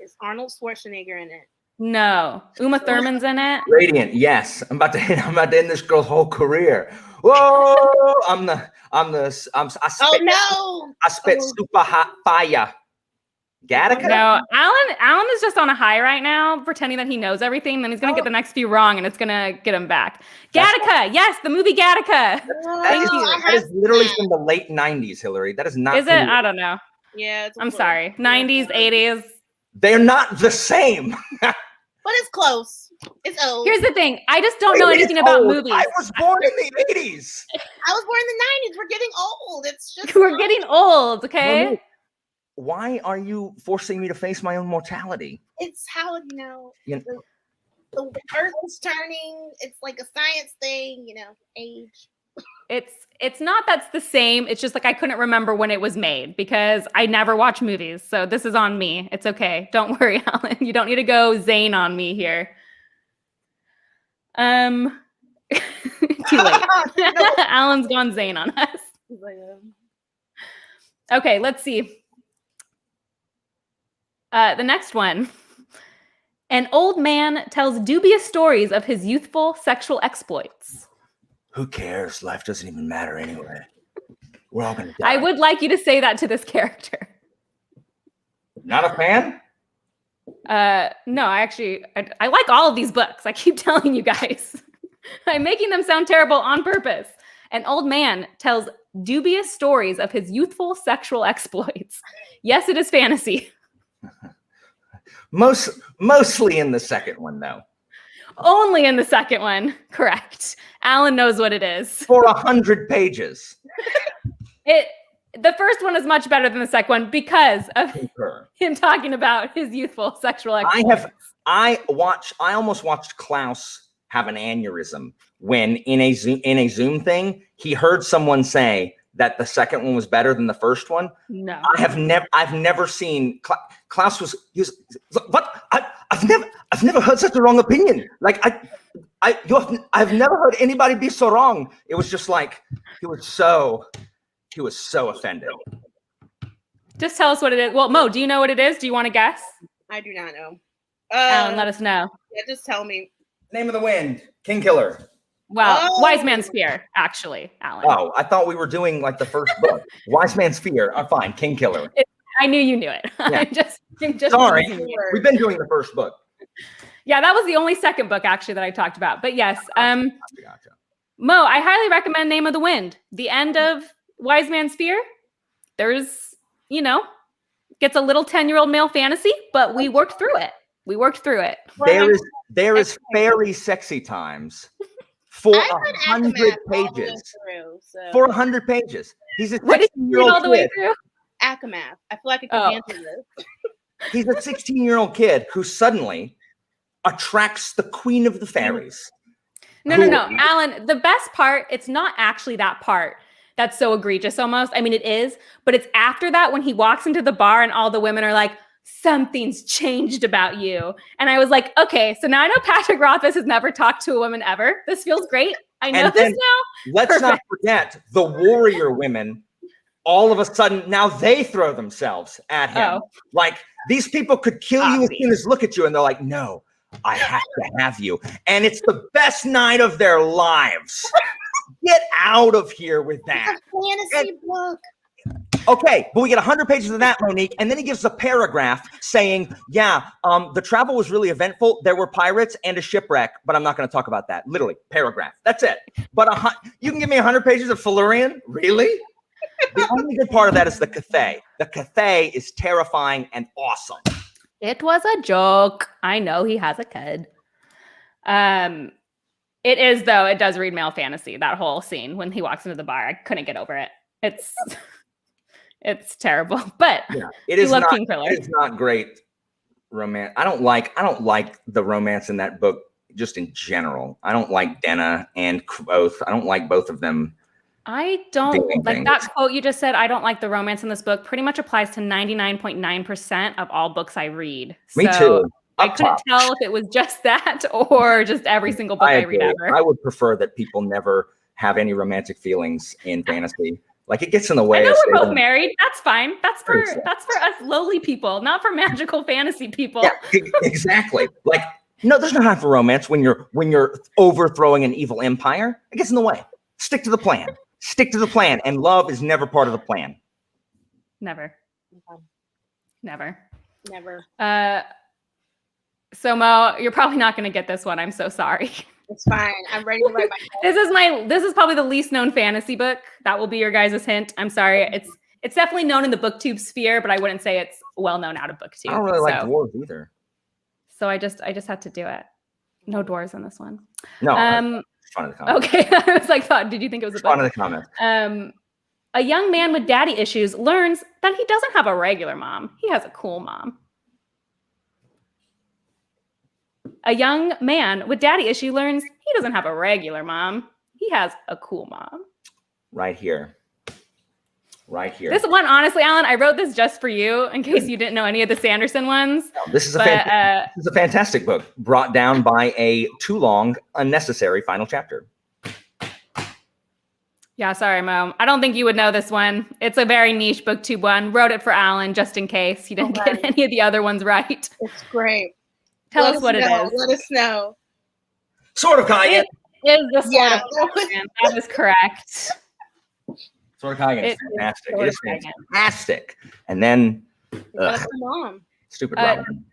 Is Arnold Schwarzenegger in it? No. Uma Thurman's in it. Radiant, yes. I'm about to end this girl's whole career. Whoa! I spit super hot fire. Gattaca? No, Alan is just on a high right now, pretending that he knows everything. Then he's gonna get the next few wrong, and it's gonna get him back. Gattaca, yes, the movie Gattaca. Thank you. That is literally from the late 90s, Hillary. That is not. Is it? I don't know. Yeah. I'm sorry. 90s, 80s. They're not the same. But it's close. It's old. Here's the thing. I just don't know anything about movies. I was born in the 80s. I was born in the 90s. We're getting old. It's just we're getting old, okay? Well, why are you forcing me to face my own mortality? It's how the Earth is turning. It's like a science thing, age. It's not that's the same. It's just like I couldn't remember when it was made because I never watch movies. So this is on me. It's okay. Don't worry, Alan. You don't need to go Zane on me here. Too late. Alan's gone Zane on us. Okay, let's see. The next one. An old man tells dubious stories of his youthful sexual exploits. Who cares? Life doesn't even matter anyway. We're all gonna die. I would like you to say that to this character. Not a fan? No, I like all of these books. I keep telling you guys. I'm making them sound terrible on purpose. An old man tells dubious stories of his youthful sexual exploits. Yes, it is fantasy. Mostly in the second one, though. Only in the second one. Correct. Alan knows what it is. For 100 pages. The first one is much better than the second one because of him talking about his youthful sexual exploits. I almost watched Klaus have an aneurysm when in a Zoom thing, he heard someone say that the second one was better than the first one. No. I've never seen Klaus what? I've never heard such a wrong opinion. Like I've never heard anybody be so wrong. It was just like he was so offended. Just tell us what it is. Well, Mo, do you know what it is? Do you want to guess? I do not know. Alan, let us know. Yeah, just tell me. Name of the Wind, King Killer. Well, Wise Man's Fear, actually, Alan. Oh, I thought we were doing like the first book. Wise Man's Fear. I'm fine. King Killer. I knew you knew it. Yeah. I'm just sorry. We've been doing the first book. Yeah, that was the only second book actually that I talked about. But yes, Gotcha. Mo, I highly recommend Name of the Wind. The end of Wise Man's Fear. There's, gets a little 10-year-old male fantasy, but we worked through it. There is fairy sexy times for 100 pages. For 100 pages. He's a 16-year-old kid. Akamath. I feel like I can answer this. He's a 16-year-old kid who suddenly attracts the queen of the fairies. No. Alan, the best part, it's not actually that part that's so egregious almost. I mean, it is, but it's after that when he walks into the bar and all the women are like, something's changed about you. And I was like, okay, so now I know Patrick Rothfuss has never talked to a woman ever. This feels great. I know this now. Let's not forget the warrior women. All of a sudden, now they throw themselves at him. Like, these people could kill you as soon as look at you. And they're like, no, I have to have you. And it's the best night of their lives. Get out of here with that. It's a fantasy book. Okay, but we get 100 pages of that, Monique, and then he gives a paragraph saying, the travel was really eventful. There were pirates and a shipwreck, but I'm not going to talk about that. Literally, paragraph. That's it. But you can give me 100 pages of Felurian? Really? The only good part of that is the Cathay. The Cathay is terrifying and awesome. It was a joke. I know he has a kid. It is, though. It does read male fantasy, that whole scene when he walks into the bar. I couldn't get over it. It's terrible, but it is not. It's not great romance. I don't like the romance in that book just in general. I don't like Denna and Quoth. I don't like both of them. I don't like that quote you just said. I don't like the romance in this book. Pretty much applies to 99.9% of all books I read. Me too. I couldn't tell if it was just that or just every single book I read ever. I would prefer that people never have any romantic feelings in fantasy. Like, it gets in the way. I know we're both married. That's fine. That's for us lowly people, not for magical fantasy people. Yeah, exactly. Like, no, there's no time for romance when you're overthrowing an evil empire. It gets in the way. Stick to the plan. Stick to the plan. And love is never part of the plan. Never. So Mo, you're probably not going to get this one. I'm so sorry. It's fine. I'm ready to write my This is probably the least known fantasy book. That will be your guys' hint. I'm sorry. It's definitely known in the booktube sphere, but I wouldn't say it's well known out of booktube. I don't really like dwarves either. So I just had to do it. No dwarves in this one. No. Fun of the comments. Okay. I was like, did you think it was a book? Fun of the comments. A young man with daddy issues learns that he doesn't have a regular mom. He has a cool mom. A young man with daddy issue learns he doesn't have a regular mom. He has a cool mom. Right here. Right here. This one, honestly, Alan, I wrote this just for you in case you didn't know any of the Sanderson ones. No, this is a fantastic book brought down by a too long, unnecessary final chapter. Yeah, sorry, Mo. I don't think you would know this one. It's a very niche booktube one. Wrote it for Alan just in case he didn't get any of the other ones right. It's great. Tell us what it is. Let us know. Sword of Kaigen. It is the Sword of Kaigen. That is correct. Sword of Kaigen is fantastic. It is fantastic. And then, stupid Robin.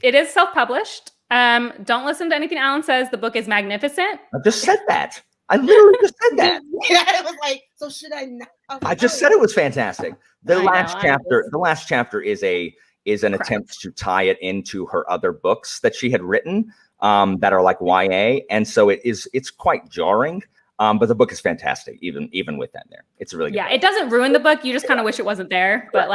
It is self-published. Don't listen to anything Alan says. The book is magnificent. I just said that. I literally just said that. Yeah, it was like, so should I not? I just said it was fantastic. The last chapter is an attempt to tie it into her other books that she had written that are like YA, and so it's quite jarring. But the book is fantastic, even with that there. It's a really good book. It doesn't ruin the book. You just kind of wish it wasn't there. But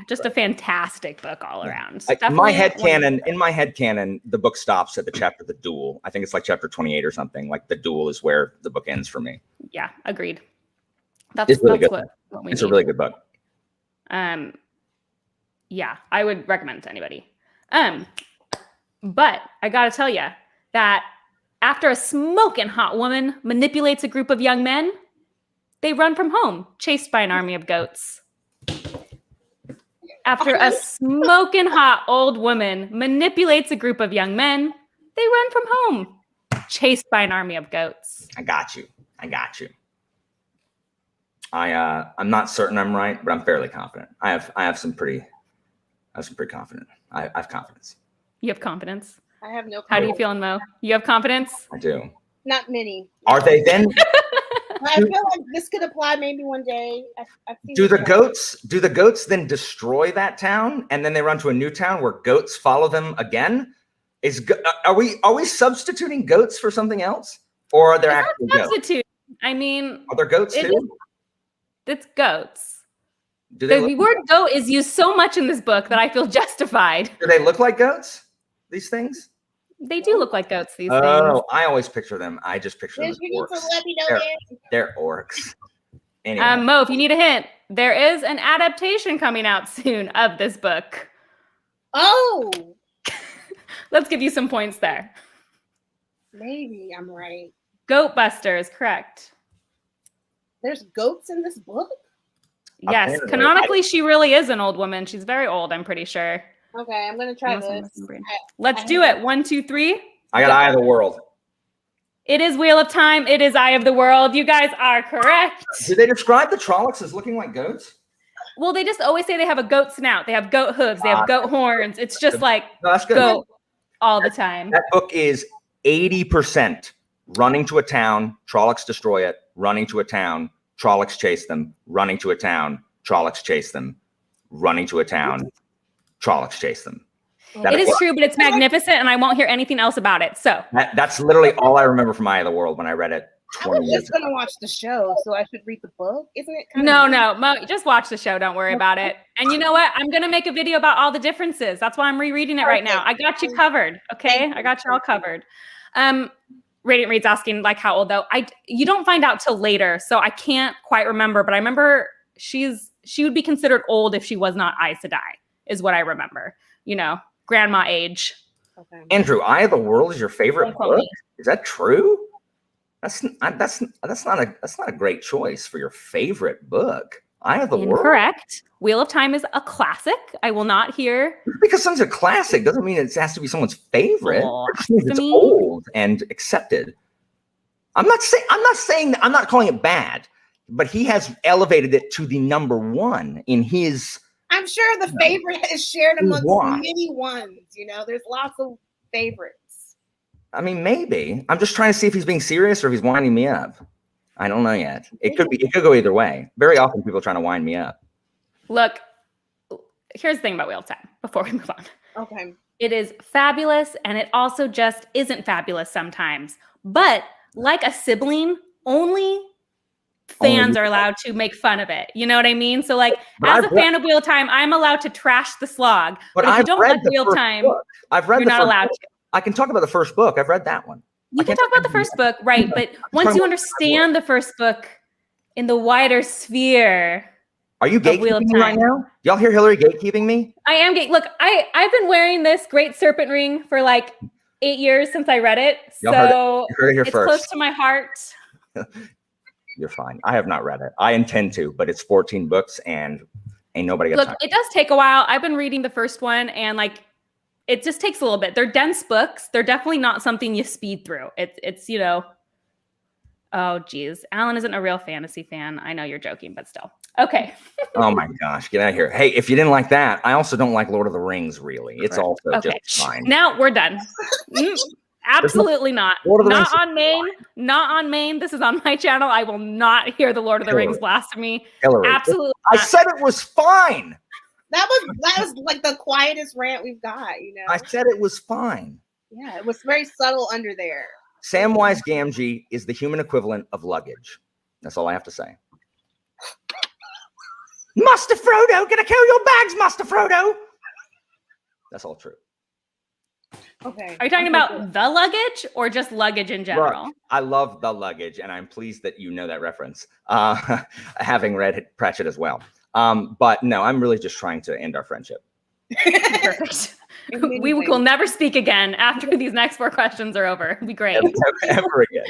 just a fantastic book all around. In my headcanon, the book stops at the chapter The Duel. I think it's like chapter 28 or something. Like The Duel is where the book ends for me. Yeah, agreed. It's really good. What we it's need. A really good book. Yeah, I would recommend it to anybody. But I gotta tell you that after a smoking hot woman manipulates a group of young men, they run from home, chased by an army of goats. After a smoking hot old woman manipulates a group of young men, they run from home, chased by an army of goats. I got you. I'm not certain I'm right, but I'm fairly confident. I have some pretty confident. I have confidence. You have confidence? I have no confidence. How do you feel, Mo? You have confidence? I do. Not many. Are they then? I feel like this could apply maybe one day. Do the goats then destroy that town and then they run to a new town where goats follow them again? Are we substituting goats for something else? Or are there actually goats? I mean, are there goats too? It's goats. The word goat is used so much in this book that I feel justified. Do they look like goats? These things? They do look like goats, these things. Oh, I always picture them. I just picture them as orcs. To let me know they're orcs. Anyway. Mo, if you need a hint, there is an adaptation coming out soon of this book. Oh! Let's give you some points there. Maybe I'm right. Goat Busters, correct. There's goats in this book? Yes, apparently. Canonically, she really is an old woman. She's very old, I'm pretty sure. Okay, I'm gonna try this. Let's do it. 1, 2, 3. I got Eye of the World. It is Wheel of Time. It is Eye of the World. You guys are correct. Did they describe the Trollocs as looking like goats? Well, they just always say they have a goat snout. They have goat hooves. They have goat horns. It's just like that's good. Goat all the time. That book is 80% running to a town, Trollocs destroy it, running to a town, Trollocs chase them, running to a town, Trollocs chase them, running to a town, Trollocs chase them. It is true, but it's magnificent, and I won't hear anything else about it. So that's literally all I remember from Eye of the World when I read it 20 years ago. I'm just gonna watch the show, so I should read the book. Isn't it? No, Mo, just watch the show. Don't worry about it. And you know what? I'm gonna make a video about all the differences. That's why I'm rereading it right now. I got you covered. Okay, I got you all covered. Radiant Reed's asking like how old though. You don't find out till later, so I can't quite remember. But I remember she would be considered old if she was not Aes Sedai, is what I remember. You know, grandma age. Okay. Andrew, Eye of the World is your favorite book? Is that true? That's not a great choice for your favorite book. Eye of the World. Incorrect. Wheel of Time is a classic. I will not hear. Because something's a classic doesn't mean it has to be someone's favorite. It just means it's old and accepted. I'm not calling it bad, but he has elevated it to the number one in his. I'm sure the favorite is shared amongst many ones. You know, there's lots of favorites. I mean, maybe. I'm just trying to see if he's being serious or if he's winding me up. I don't know yet. It could go either way. Very often people are trying to wind me up. Look, here's the thing about Wheel of Time before we move on. Okay. It is fabulous, and it also just isn't fabulous sometimes. But like a sibling, only fans are allowed to make fun of it. You know what I mean? So like, as a fan of Wheel of Time, I'm allowed to trash the slog. But if you don't like Wheel of Time, you're not allowed to. I can talk about the first book. I've read that one. You can talk about the first book, right? But once you understand the first book in the wider sphere. Are you gatekeeping me right now? Y'all hear Hillary gatekeeping me? I am Look, I've been wearing this great serpent ring for like 8 years since I read it. So it's close to my heart. You're fine. I have not read it. I intend to, but it's 14 books and ain't nobody got time. Look, it does take a while. I've been reading the first one and like, it just takes a little bit. They're dense books. They're definitely not something you speed through. It's you know, oh geez. Alan isn't a real fantasy fan. I know you're joking, but still. Okay. Oh my gosh, get out of here. Hey, if you didn't like that, I also don't like Lord of the Rings, really. It's also just fine. Now we're done. Absolutely not. Not on Maine. Not on Maine. This is on my channel. I will not hear the Lord of the Rings blasphemy. Hillary, absolutely I said it was fine. That was like the quietest rant we've got, you know. I said it was fine. Yeah, it was very subtle under there. Samwise Gamgee is the human equivalent of luggage. That's all I have to say. Master Frodo, gonna carry your bags, Master Frodo. That's all true. Okay. Are you talking about the luggage or just luggage in general? I love the luggage, and I'm pleased that you know that reference, having read Pratchett as well. But no, I'm really just trying to end our friendship. Perfect. We will never speak again after these next 4 questions are over. It'll be great. Ever again.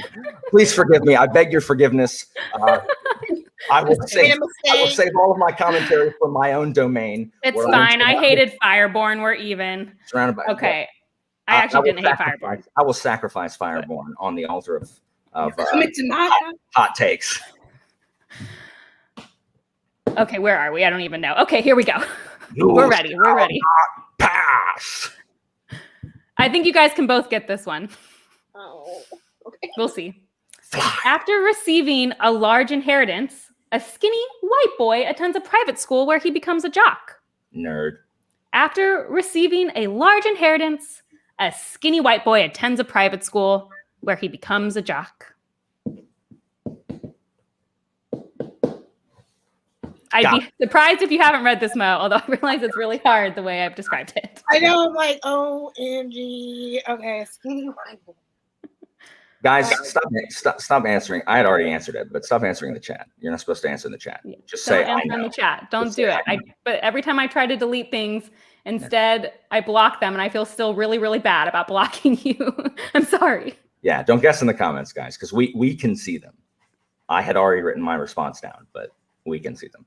Please forgive me. I beg your forgiveness. I will save all of my commentary for my own domain. It's fine. I hated Fireborn. We're even. Surrounded by I actually didn't hate Fireborn. I will sacrifice Fireborn on the altar of hot takes. Okay, where are we? I don't even know. Okay, here we go. We're ready. We're ready. Pass. I think you guys can both get this one. Oh, okay. We'll see. After receiving a large inheritance, a skinny white boy attends a private school where he becomes a jock. Nerd. After receiving a large inheritance, a skinny white boy attends a private school where he becomes a jock. I'd be surprised if you haven't read this, Mo, although I realize it's really hard the way I've described it. I know, I'm like, OMG. Okay, skinny white boy. Guys, stop answering. I had already answered it, but stop answering the chat. You're not supposed to answer in the chat. Just say, I know. In the chat. Don't do it. But every time I try to delete things, instead I block them, and I feel still really, really bad about blocking you. I'm sorry. Yeah, don't guess in the comments, guys, because we can see them. I had already written my response down, but we can see them.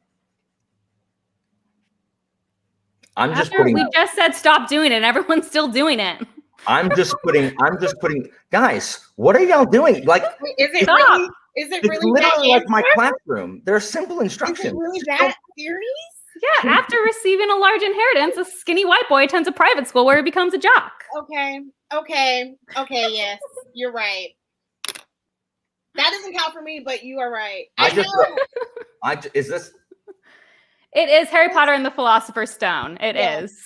We just said stop doing it, and everyone's still doing it. I'm just putting, guys, what are y'all doing? Like, is it really literally like my classroom. There are simple instructions. Is it really that serious? Yeah, after receiving a large inheritance, a skinny white boy attends a private school where he becomes a jock. Okay, yes, you're right. That doesn't count for me, but you are right. Is this? It is Harry Potter and the Philosopher's Stone. It is.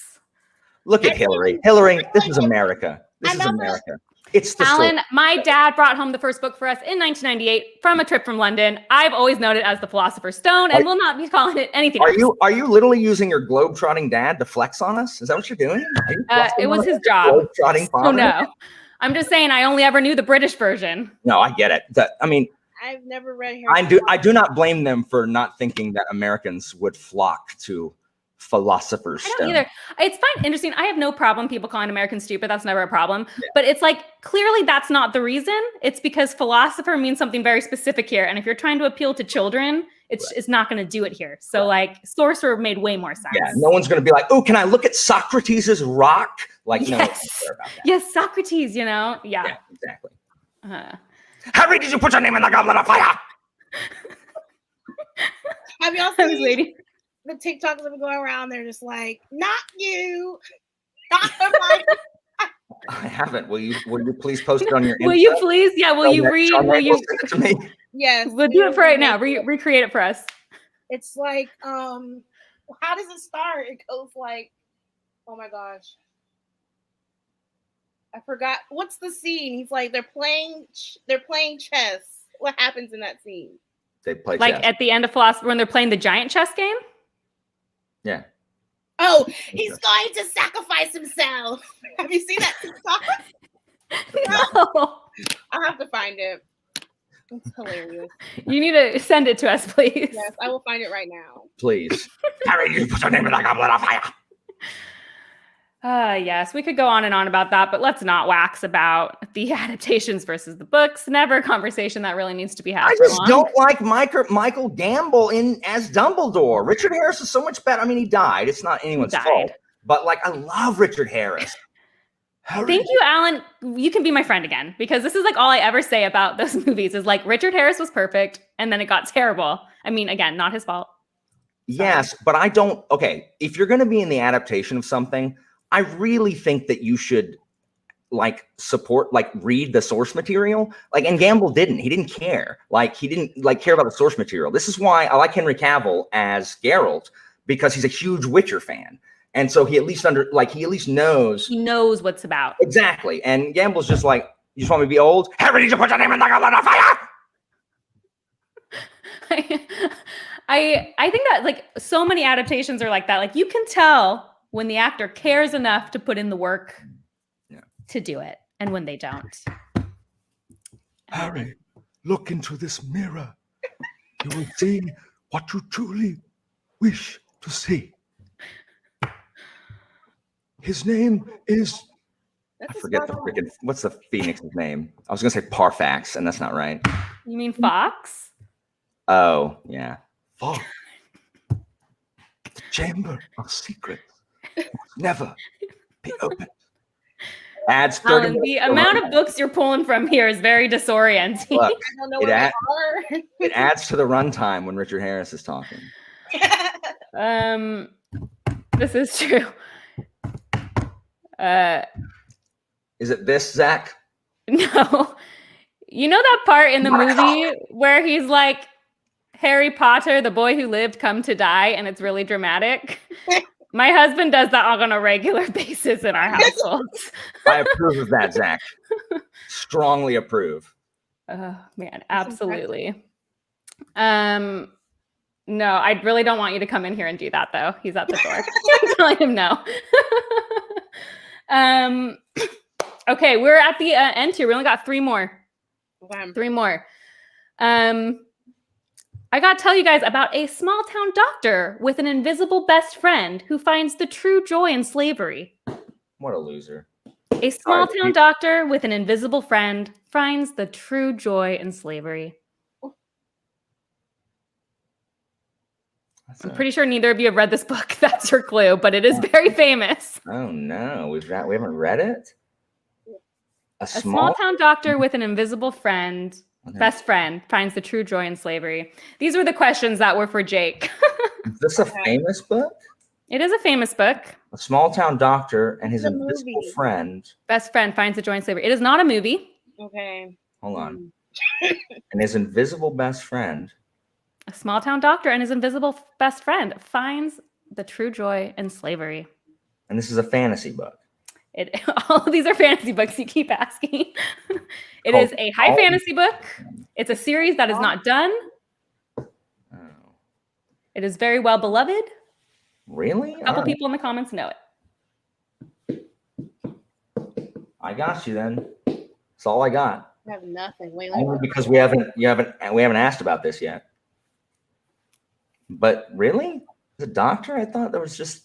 Look at Hillary. Hillary, this is America. This is America. It's the Alan, my dad brought home the first book for us in 1998 from a trip from London. I've always known it as the Philosopher's Stone and will not be calling it anything else. Are you literally using your globe-trotting dad to flex on us? Is that what you're doing? It was his job. Oh no. I'm just saying I only ever knew the British version. No, I get it. I've never read Harry Potter. I do not blame them for not thinking that Americans would flock to Philosopher's Stone. I don't either. It's fine. Interesting. I have no problem people calling Americans stupid. That's never a problem. Yeah. But it's like, clearly that's not the reason. It's because philosopher means something very specific here. And if you're trying to appeal to children, it's not going to do it here. So like sorcerer made way more sense. Yeah. No one's going to be like, oh, can I look at Socrates' rock? Like, no one's care about that. Yes, Socrates, you know? Yeah exactly. Harry, did you put your name in the goblet of fire? Have y'all seen the TikToks that are going around? They're just like, not you. Not the I haven't. Will you please post it on your Insta? Will you please? Yeah, will you read? Will you send it to me? Yes. We'll do it for right now. Recreate it for us. It's like, how does it start? It goes like, oh my gosh. I forgot. What's the scene? He's like, they're playing chess. What happens in that scene? They play like chess. At the end of Philosopher when they're playing the giant chess game? Yeah. Oh, he's going to sacrifice himself. Have you seen that TikTok? No. I'll have to find it. It's hilarious. You need to send it to us, please. Yes, I will find it right now. Please. Harry, you put your name in the goblet of fire. Yes, we could go on and on about that, but let's not wax about the adaptations versus the books. Never a conversation that really needs to be had. I just don't like Michael Gambon as Dumbledore. Richard Harris is so much better. I mean, he died. It's not anyone's fault. But like, I love Richard Harris. Thank you, Alan. You can be my friend again, because this is like all I ever say about those movies is like Richard Harris was perfect and then it got terrible. I mean, again, not his fault. Yes, but I don't. Okay, if you're going to be in the adaptation of something, I really think that you should like support, like read the source material. Like, and Gamble didn't. He didn't care. Like, he didn't like care about the source material. This is why I like Henry Cavill as Geralt, because he's a huge Witcher fan. And so he at least knows. He knows what's about. Exactly. And Gamble's just like, you just want me to be old? Harry, did you put your name in the goblet of fire? I think that like so many adaptations are like that. Like you can tell when the actor cares enough to put in the work to do it, and when they don't. Harry, look into this mirror. You will see what you truly wish to see. His name is... I forget what's the Phoenix's name? I was going to say Parfax, and that's not right. You mean Fox? Oh, yeah. Fox. The chamber of secrets will never be opened. Adds 30 Alan, the amount of books you're pulling from here is very disorienting. Look, I don't know what they are. It adds to the runtime when Richard Harris is talking. This is true. Is it this, Zach? No. You know that part in the movie where he's like, Harry Potter, the boy who lived, come to die, and it's really dramatic? My husband does that on a regular basis in our households. I approve of that, Zach. Strongly approve. Oh, man, absolutely. No, I really don't want you to come in here and do that, though. He's at the door. I'm telling him no. Okay, we're at the end here. We only got 3 more. Wow. 3 more. I got to tell you guys about a small town doctor with an invisible best friend who finds the true joy in slavery. What a loser. A small town doctor with an invisible friend finds the true joy in slavery. I'm pretty sure neither of you have read this book. That's your clue, but it is very famous. Oh no, we haven't read it? A small town doctor with an invisible friend, best friend, finds the true joy in slavery. These were the questions that were for Jake. Is this a famous book? It is a famous book. A small town doctor and his invisible friend. Best friend finds the joy in slavery. It is not a movie. Okay. Hold on. And his invisible best friend. A small town doctor and his invisible best friend finds the true joy in slavery. And this is a fantasy book. All of these are fantasy books. You keep asking. It is a high fantasy book. It's a series that is not done. Oh. It is very well beloved. Really? A couple people in the comments know it. I got you then. That's all I got. I have nothing. Wait, only because we haven't asked about this yet. But really? The doctor? I thought there was just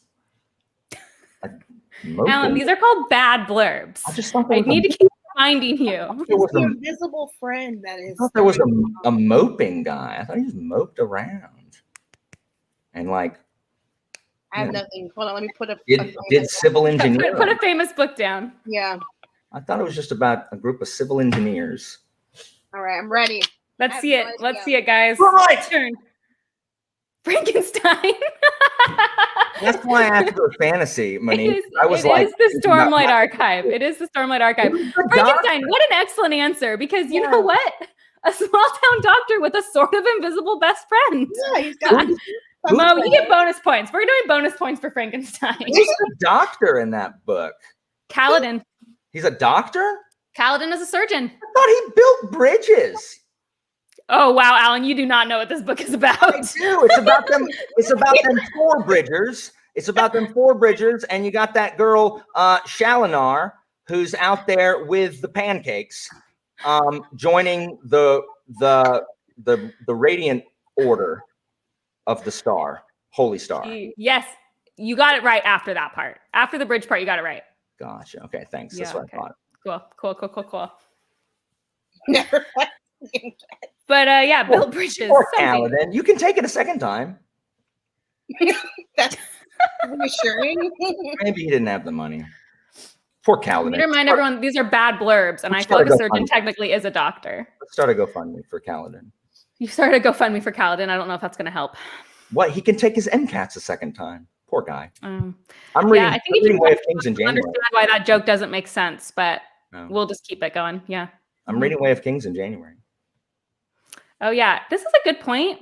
Alan, these are called bad blurbs. I just thought I need to keep reminding you. It's the invisible friend that is. I thought there was a moping guy. I thought he just moped around. And like, I have nothing. Hold on, let me put a. Did civil engineering. Put a famous book down. Yeah. I thought it was just about a group of civil engineers. All right, I'm ready. Let's see it. Let's see it, guys. All right. Turn. Frankenstein. That's why I asked for fantasy, Monique. It is the Stormlight Archive. It is the Stormlight Archive. Frankenstein, what an excellent answer. Because you know what? A small town doctor with a sort of invisible best friend. Yeah, he's got. Mo, you get bonus points. We're doing bonus points for Frankenstein. Who's the doctor in that book? Kaladin. He's a doctor? Kaladin is a surgeon. I thought he built bridges. Oh wow, Alan, you do not know what this book is about. I do. It's about them. It's about them 4 bridgers. It's about them 4 bridgers, and you got that girl Shalinar, who's out there with the pancakes, joining the radiant order of the star, holy star. Yes, you got it right after that part. After the bridge part, you got it right. Gotcha. Okay, thanks. Yeah, That's what I thought. Cool. Never. But yeah, Bill Bridges. Or Kaladin. You can take it a second time. That's reassuring. Maybe he didn't have the money. Poor Kaladin. Need to remind everyone, these are bad blurbs, and I feel like a surgeon technically is a doctor. Let's start a GoFundMe for Kaladin. You started a GoFundMe for Kaladin. I don't know if that's going to help. What? He can take his MCATs a second time. Poor guy. I'm reading, I think if you Way of Kings in January. understand why that joke doesn't make sense, but we'll just keep it going. Yeah. I'm reading Way of Kings in January. Oh yeah, this is a good point.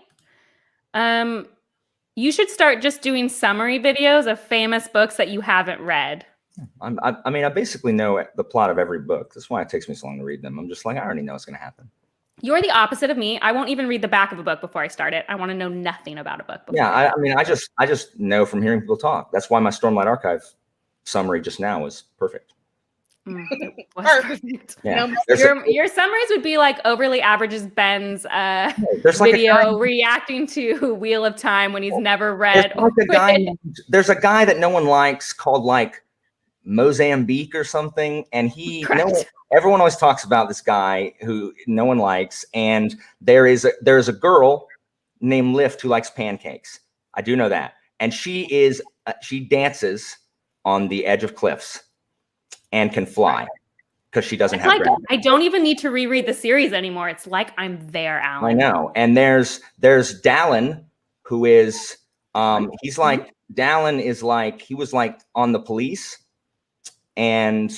You should start just doing summary videos of famous books that you haven't read. I mean, I basically know the plot of every book. That's why it takes me so long to read them. I'm just like, I already know what's going to happen. You're the opposite of me. I won't even read the back of a book before I start it. I want to know nothing about a book. Yeah, I mean, I just know from hearing people talk. That's why my Stormlight Archive summary just now was perfect. Perfect. Yeah. Your summaries would be like Overly Average's Ben's video reacting to Wheel of Time when he's never read. There's a guy that no one likes called like Mozambique or something, and everyone always talks about this guy who no one likes, and there is a girl named Lift who likes pancakes. I do know that, and she dances on the edge of cliffs and can fly because she doesn't have gravity. I don't even need to reread the series anymore. It's like I'm there, Alan. I know. And there's Dallin, who is Dallin is like, he was like on the police, and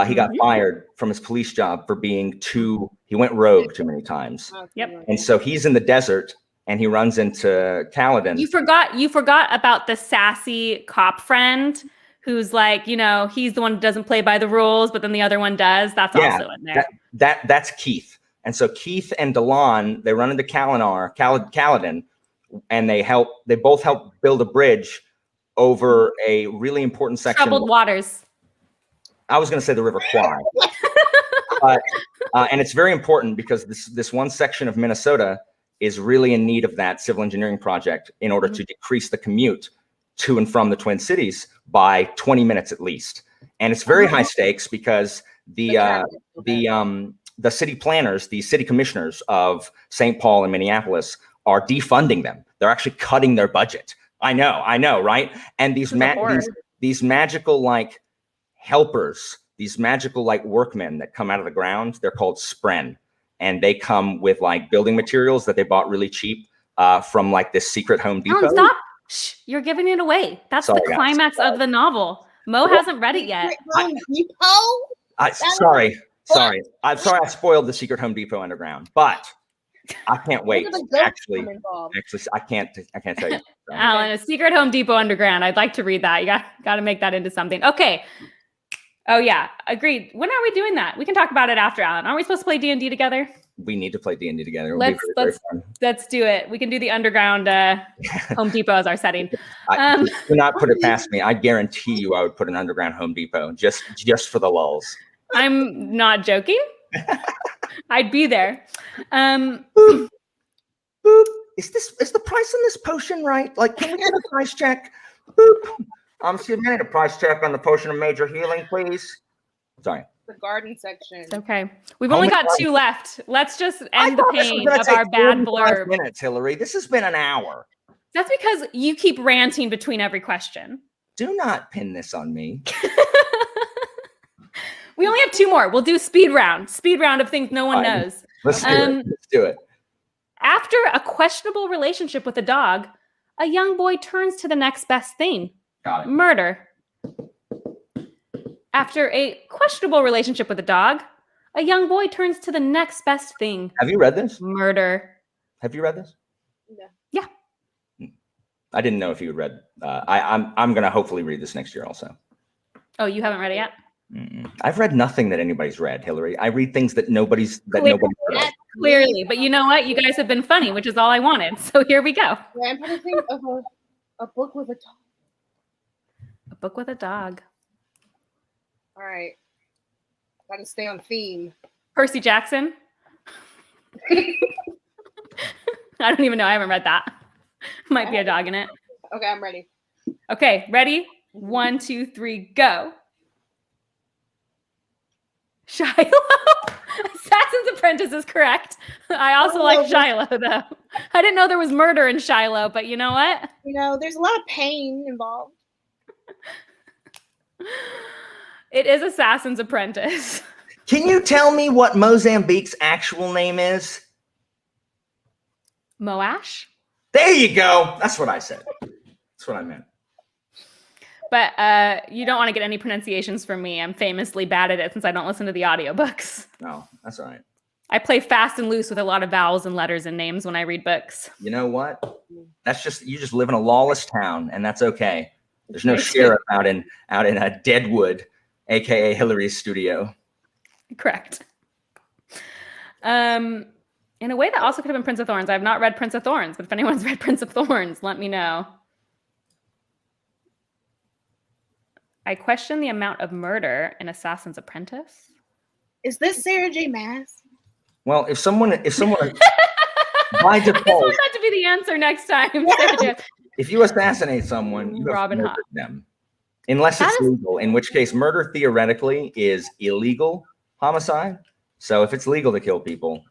he got fired from his police job for being he went rogue too many times. Yep. And so he's in the desert and he runs into Kaladin. You forgot about the sassy cop friend who's like, he's the one who doesn't play by the rules, but then the other one does. That's also in there. That's Keith. And so Keith and Delon, they run into Kaladin, and they both help build a bridge over a really important section. Troubled waters. I was going to say the River Kwai. But and it's very important because this one section of Minnesota is really in need of that civil engineering project in order to decrease the commute to and from the Twin Cities by 20 minutes at least. And it's very high stakes because the city planners, the city commissioners of St. Paul and Minneapolis are defunding them. They're actually cutting their budget. I know, right? And these magical like helpers, these magical like workmen that come out of the ground, they're called Spren. And they come with like building materials that they bought really cheap from like this secret Home Depot. Alan, stop. Shh, you're giving it away. That's the climax of the novel. Mo hasn't read it yet. Sorry. I'm sorry I spoiled the secret Home Depot underground, but I can't wait. Actually, I can't tell you. Alan, a secret Home Depot underground. I'd like to read that. You got to make that into something. Okay. Oh yeah, agreed. When are we doing that? We can talk about it after, Alan. Aren't we supposed to play D&D together? We need to play D&D together. Let's do it. We can do the underground Home Depot as our setting. Do not put it past me. I guarantee you, I would put an underground Home Depot just for the lulls. I'm not joking. I'd be there. Boop. Boop. Is the price on this potion right? Like, can we get a price check? Boop. Excuse me, I need a price check on the potion of major healing, please. Sorry. The garden section. It's okay. We've only got 2 left. Let's just end the pain of our bad blurb. Minutes, Hillary. This has been an hour. That's because you keep ranting between every question. Do not pin this on me. We only have 2 more. We'll do speed round of things no one knows. Let's do it. After a questionable relationship with a dog, a young boy turns to the next best thing. Got it. Murder. After a questionable relationship with a dog, a young boy turns to the next best thing. Have you read this? Murder. Have you read this? No. Yeah. I didn't know if you had read. I'm gonna hopefully read this next year also. Oh, you haven't read it yet? I've read nothing that anybody's read, Hillary. I read things that nobody's read. Clearly, but you know what? You guys have been funny, which is all I wanted. So here we go. Yeah, I'm trying to think of a book with a dog. A book with a dog. All right. Gotta stay on theme. Percy Jackson. I don't even know. I haven't read that. Might be a dog in it. Okay, I'm ready. Okay, ready? 1, 2, 3, go. Shiloh. Assassin's Apprentice is correct. I also like Shiloh, though. I didn't know there was murder in Shiloh, but you know what? You know, there's a lot of pain involved. It is Assassin's Apprentice. Can you tell me what Mozambique's actual name is? Moash? There you go. That's what I said. That's what I meant. But you don't want to get any pronunciations from me. I'm famously bad at it since I don't listen to the audiobooks. No, that's all right. I play fast and loose with a lot of vowels and letters and names when I read books. You know what? That's just, you just live in a lawless town, and that's okay. There's no sheriff out in Deadwood, aka Hillary's studio. Correct. In a way that also could have been Prince of Thorns. I have not read Prince of Thorns, but if anyone's read Prince of Thorns, let me know. I question the amount of murder in Assassin's Apprentice. Is this Sarah J. Maas? Well, if someone by default, I just want that to be the answer next time. Yeah. If you assassinate someone, you have murdered them, unless it's legal. In which case, murder theoretically is illegal homicide. So if it's legal to kill people,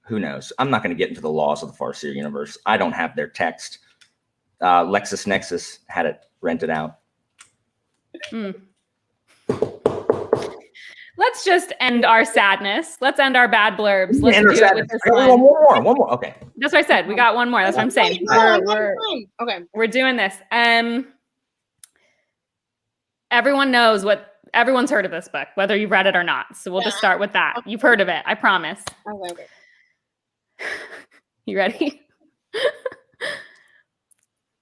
who knows? I'm not going to get into the laws of the Farseer universe. I don't have their text. LexisNexis had it rented out. Let's just end our sadness. Let's end our bad blurbs. Let's do it with this one more. Okay. That's what I said. We got one more. That's what I'm saying. We're doing this. Everyone knows everyone's heard of this book, whether you've read it or not. So we'll just start with that. You've heard of it. I promise. Okay. You ready?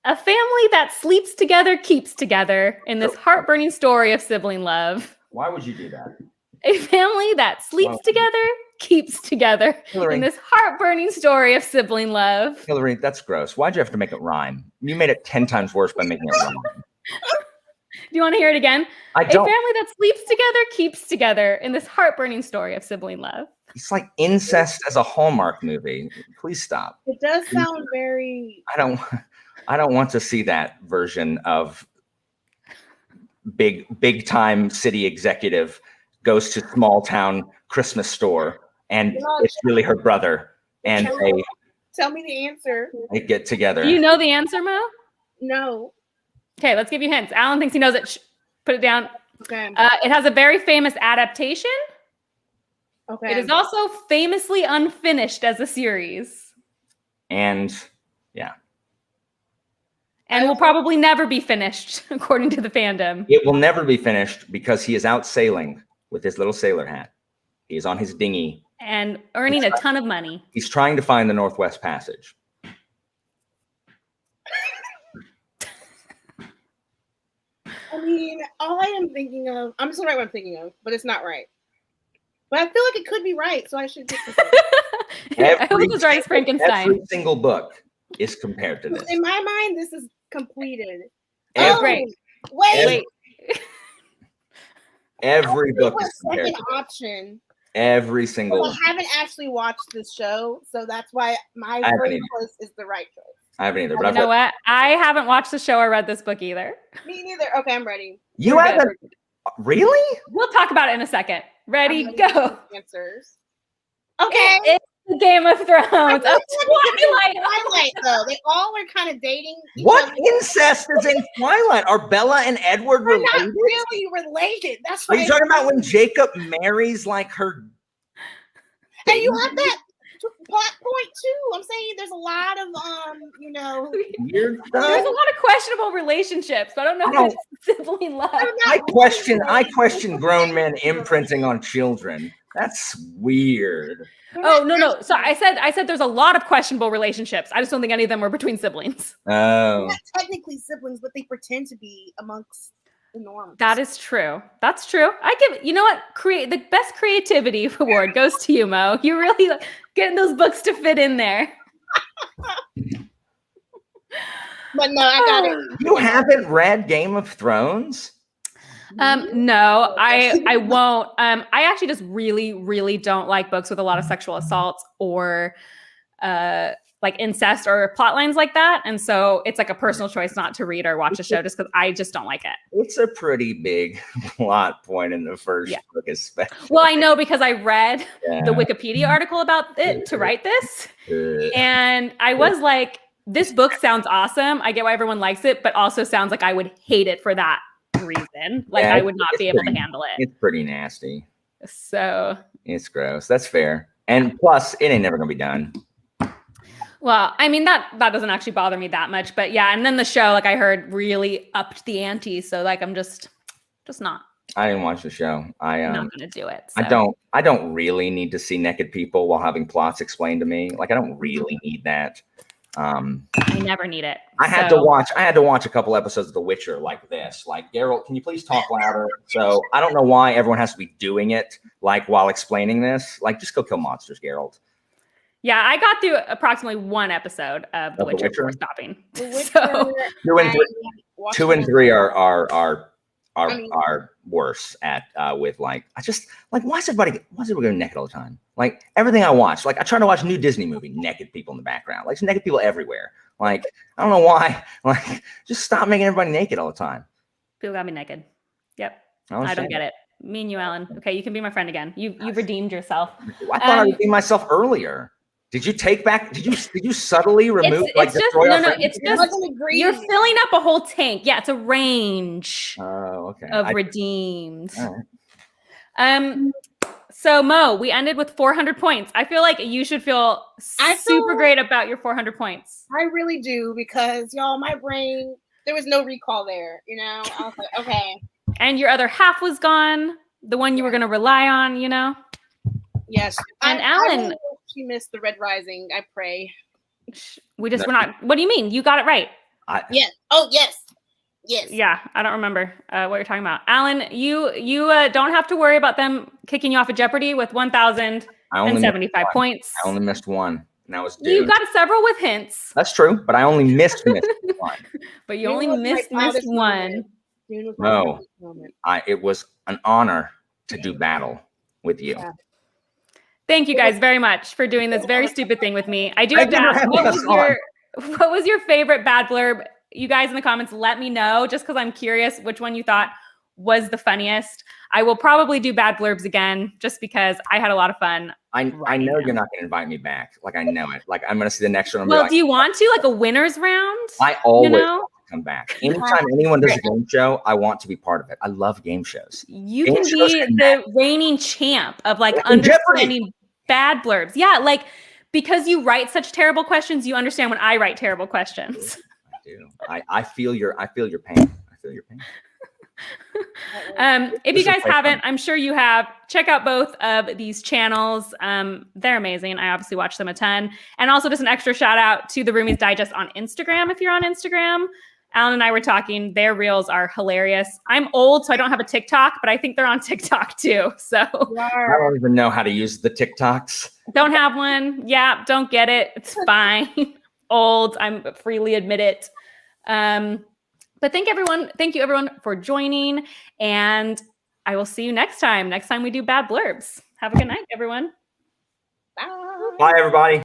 A family that sleeps together keeps together in this heartburning story of sibling love. Why would you do that? A family that sleeps together keeps together in this heartburning story of sibling love. Hillary, that's gross. Why'd you have to make it rhyme? You made it 10 times worse by making it rhyme. Do you want to hear it again? I don't. A family that sleeps together keeps together in this heartburning story of sibling love. It's like incest as a Hallmark movie. Please stop. It does sound very... I don't want to see that version of big time city executive goes to small town Christmas store and it's really her brother and tell me the answer. They get together. Do you know the answer, Mo? No. Okay, let's give you hints. Alan thinks he knows it. Put it down. Okay. It has a very famous adaptation. Okay. It is also famously unfinished as a series. And yeah. And will probably never be finished, according to the fandom. It will never be finished because he is out sailing with his little sailor hat. He is on his dinghy. And earning a ton of money. He's trying to find the Northwest Passage. I mean, all I am thinking of, I'm just gonna write what I'm thinking of, but it's not right. But I feel like it could be right, so I should get this. I hope it was right, Frankenstein. Every single book is compared to this. In my mind, this is completed. Wait. Every book is compared to second option. Every single I haven't actually watched this show, so that's why my first choice is the right choice. I haven't either. But you know what? I haven't watched the show or read this book either. Me neither. Okay, I'm ready. You haven't? Really? We'll talk about it in a second. Ready, go. Answers. Okay. It's the Game of Thrones. Twilight, though. They all are kind of dating. What incest is in Twilight? Are Bella and Edward related? Not really related. That's Are you talking about when Jacob marries like her? And you have that plot point too. I'm saying there's a lot of weird stuff. There's a lot of questionable relationships. I don't know if it's sibling love. I question grown men imprinting on children. That's weird. Oh no. So I said there's a lot of questionable relationships. I just don't think any of them were between siblings. Oh. Not technically siblings, but they pretend to be amongst the norms. That is true. That's true. I give the best creativity award goes to you, Mo. You really getting those books to fit in there. But no, I got it. You haven't read Game of Thrones? No, I won't. I actually just really, really don't like books with a lot of sexual assault or like incest or plot lines like that. And so it's like a personal choice not to read or watch a show just because I just don't like it. It's a pretty big plot point in the first book, especially. Well, I know because I read the Wikipedia article about it to write this. And I was like, this book sounds awesome. I get why everyone likes it, but also sounds like I would hate it for that reason. Like I would not be able to handle it. It's pretty nasty. So it's gross. That's fair. And plus, it ain't never gonna be done. Well, I mean, that doesn't actually bother me that much, but yeah. And then the show, like I heard, really upped the ante. So like, I'm just not. I didn't watch the show. I'm not going to do it. So. I don't really need to see naked people while having plots explained to me. Like I don't really need that. I never need it. I had to watch a couple episodes of The Witcher like this. Like, Geralt, can you please talk louder? So I don't know why everyone has to be doing it like while explaining this. Like, just go kill monsters, Geralt. Yeah, I got through approximately one episode of The Witcher before stopping. So 2 and 3 are worse at with like why is everybody going naked all the time? Like everything I watch, like I try to watch a new Disney movie, naked people in the background, like naked people everywhere. Like I don't know why. Like just stop making everybody naked all the time. People got me naked. Yep. I don't get it. Me and you, Alan. Okay, you can be my friend again. You've redeemed yourself. I thought I redeemed myself earlier. Did you take back? Did you subtly remove it's just you're filling up a whole tank. Yeah, it's a range. Oh, okay. Of redeemed. So Mo, we ended with 400 points. I feel like you should feel super great about your 400 points. I really do because y'all, my brain, there was no recall there. You know, I was like, okay. And your other half was gone. The one you were going to rely on. You know. Yes. And Alan. She missed the Red Rising. I pray. We're not. What do you mean? You got it right. Yes. Oh, yes. Yes. Yeah, I don't remember what you're talking about. Alan, you don't have to worry about them kicking you off of Jeopardy with 1,075 points. I only missed one. And that was Dune. You got several with hints. That's true, but I only missed one. But you only missed one. No, it was an honor to do battle with you. Yeah. Thank you guys very much for doing this very stupid thing with me. I do have to ask, what was your favorite bad blurb? You guys in the comments, let me know, just because I'm curious which one you thought was the funniest. I will probably do bad blurbs again, just because I had a lot of fun. I know you're not going to invite me back. Like, I know it. Like, I'm going to see the next one. Well, do you want to? Like a winner's round? I always want to come back. Anytime anyone does a game show, I want to be part of it. I love game shows. You can be the reigning champ of like understanding bad blurbs. Yeah, like because you write such terrible questions, you understand when I write terrible questions. I do. I feel your pain. I feel your pain. If you guys haven't, I'm sure you have, check out both of these channels. They're amazing. I obviously watch them a ton. And also just an extra shout out to the Roomies Digest on Instagram. If you're on Instagram, Alan and I were talking, their reels are hilarious. I'm old, so I don't have a TikTok, but I think they're on TikTok too. So I don't even know how to use the TikToks. Don't have one. Yeah, don't get it. It's fine. Old. I'm freely admit it. But thank you everyone for joining. And I will see you next time. Next time we do bad blurbs. Have a good night, everyone. Bye. Bye, everybody.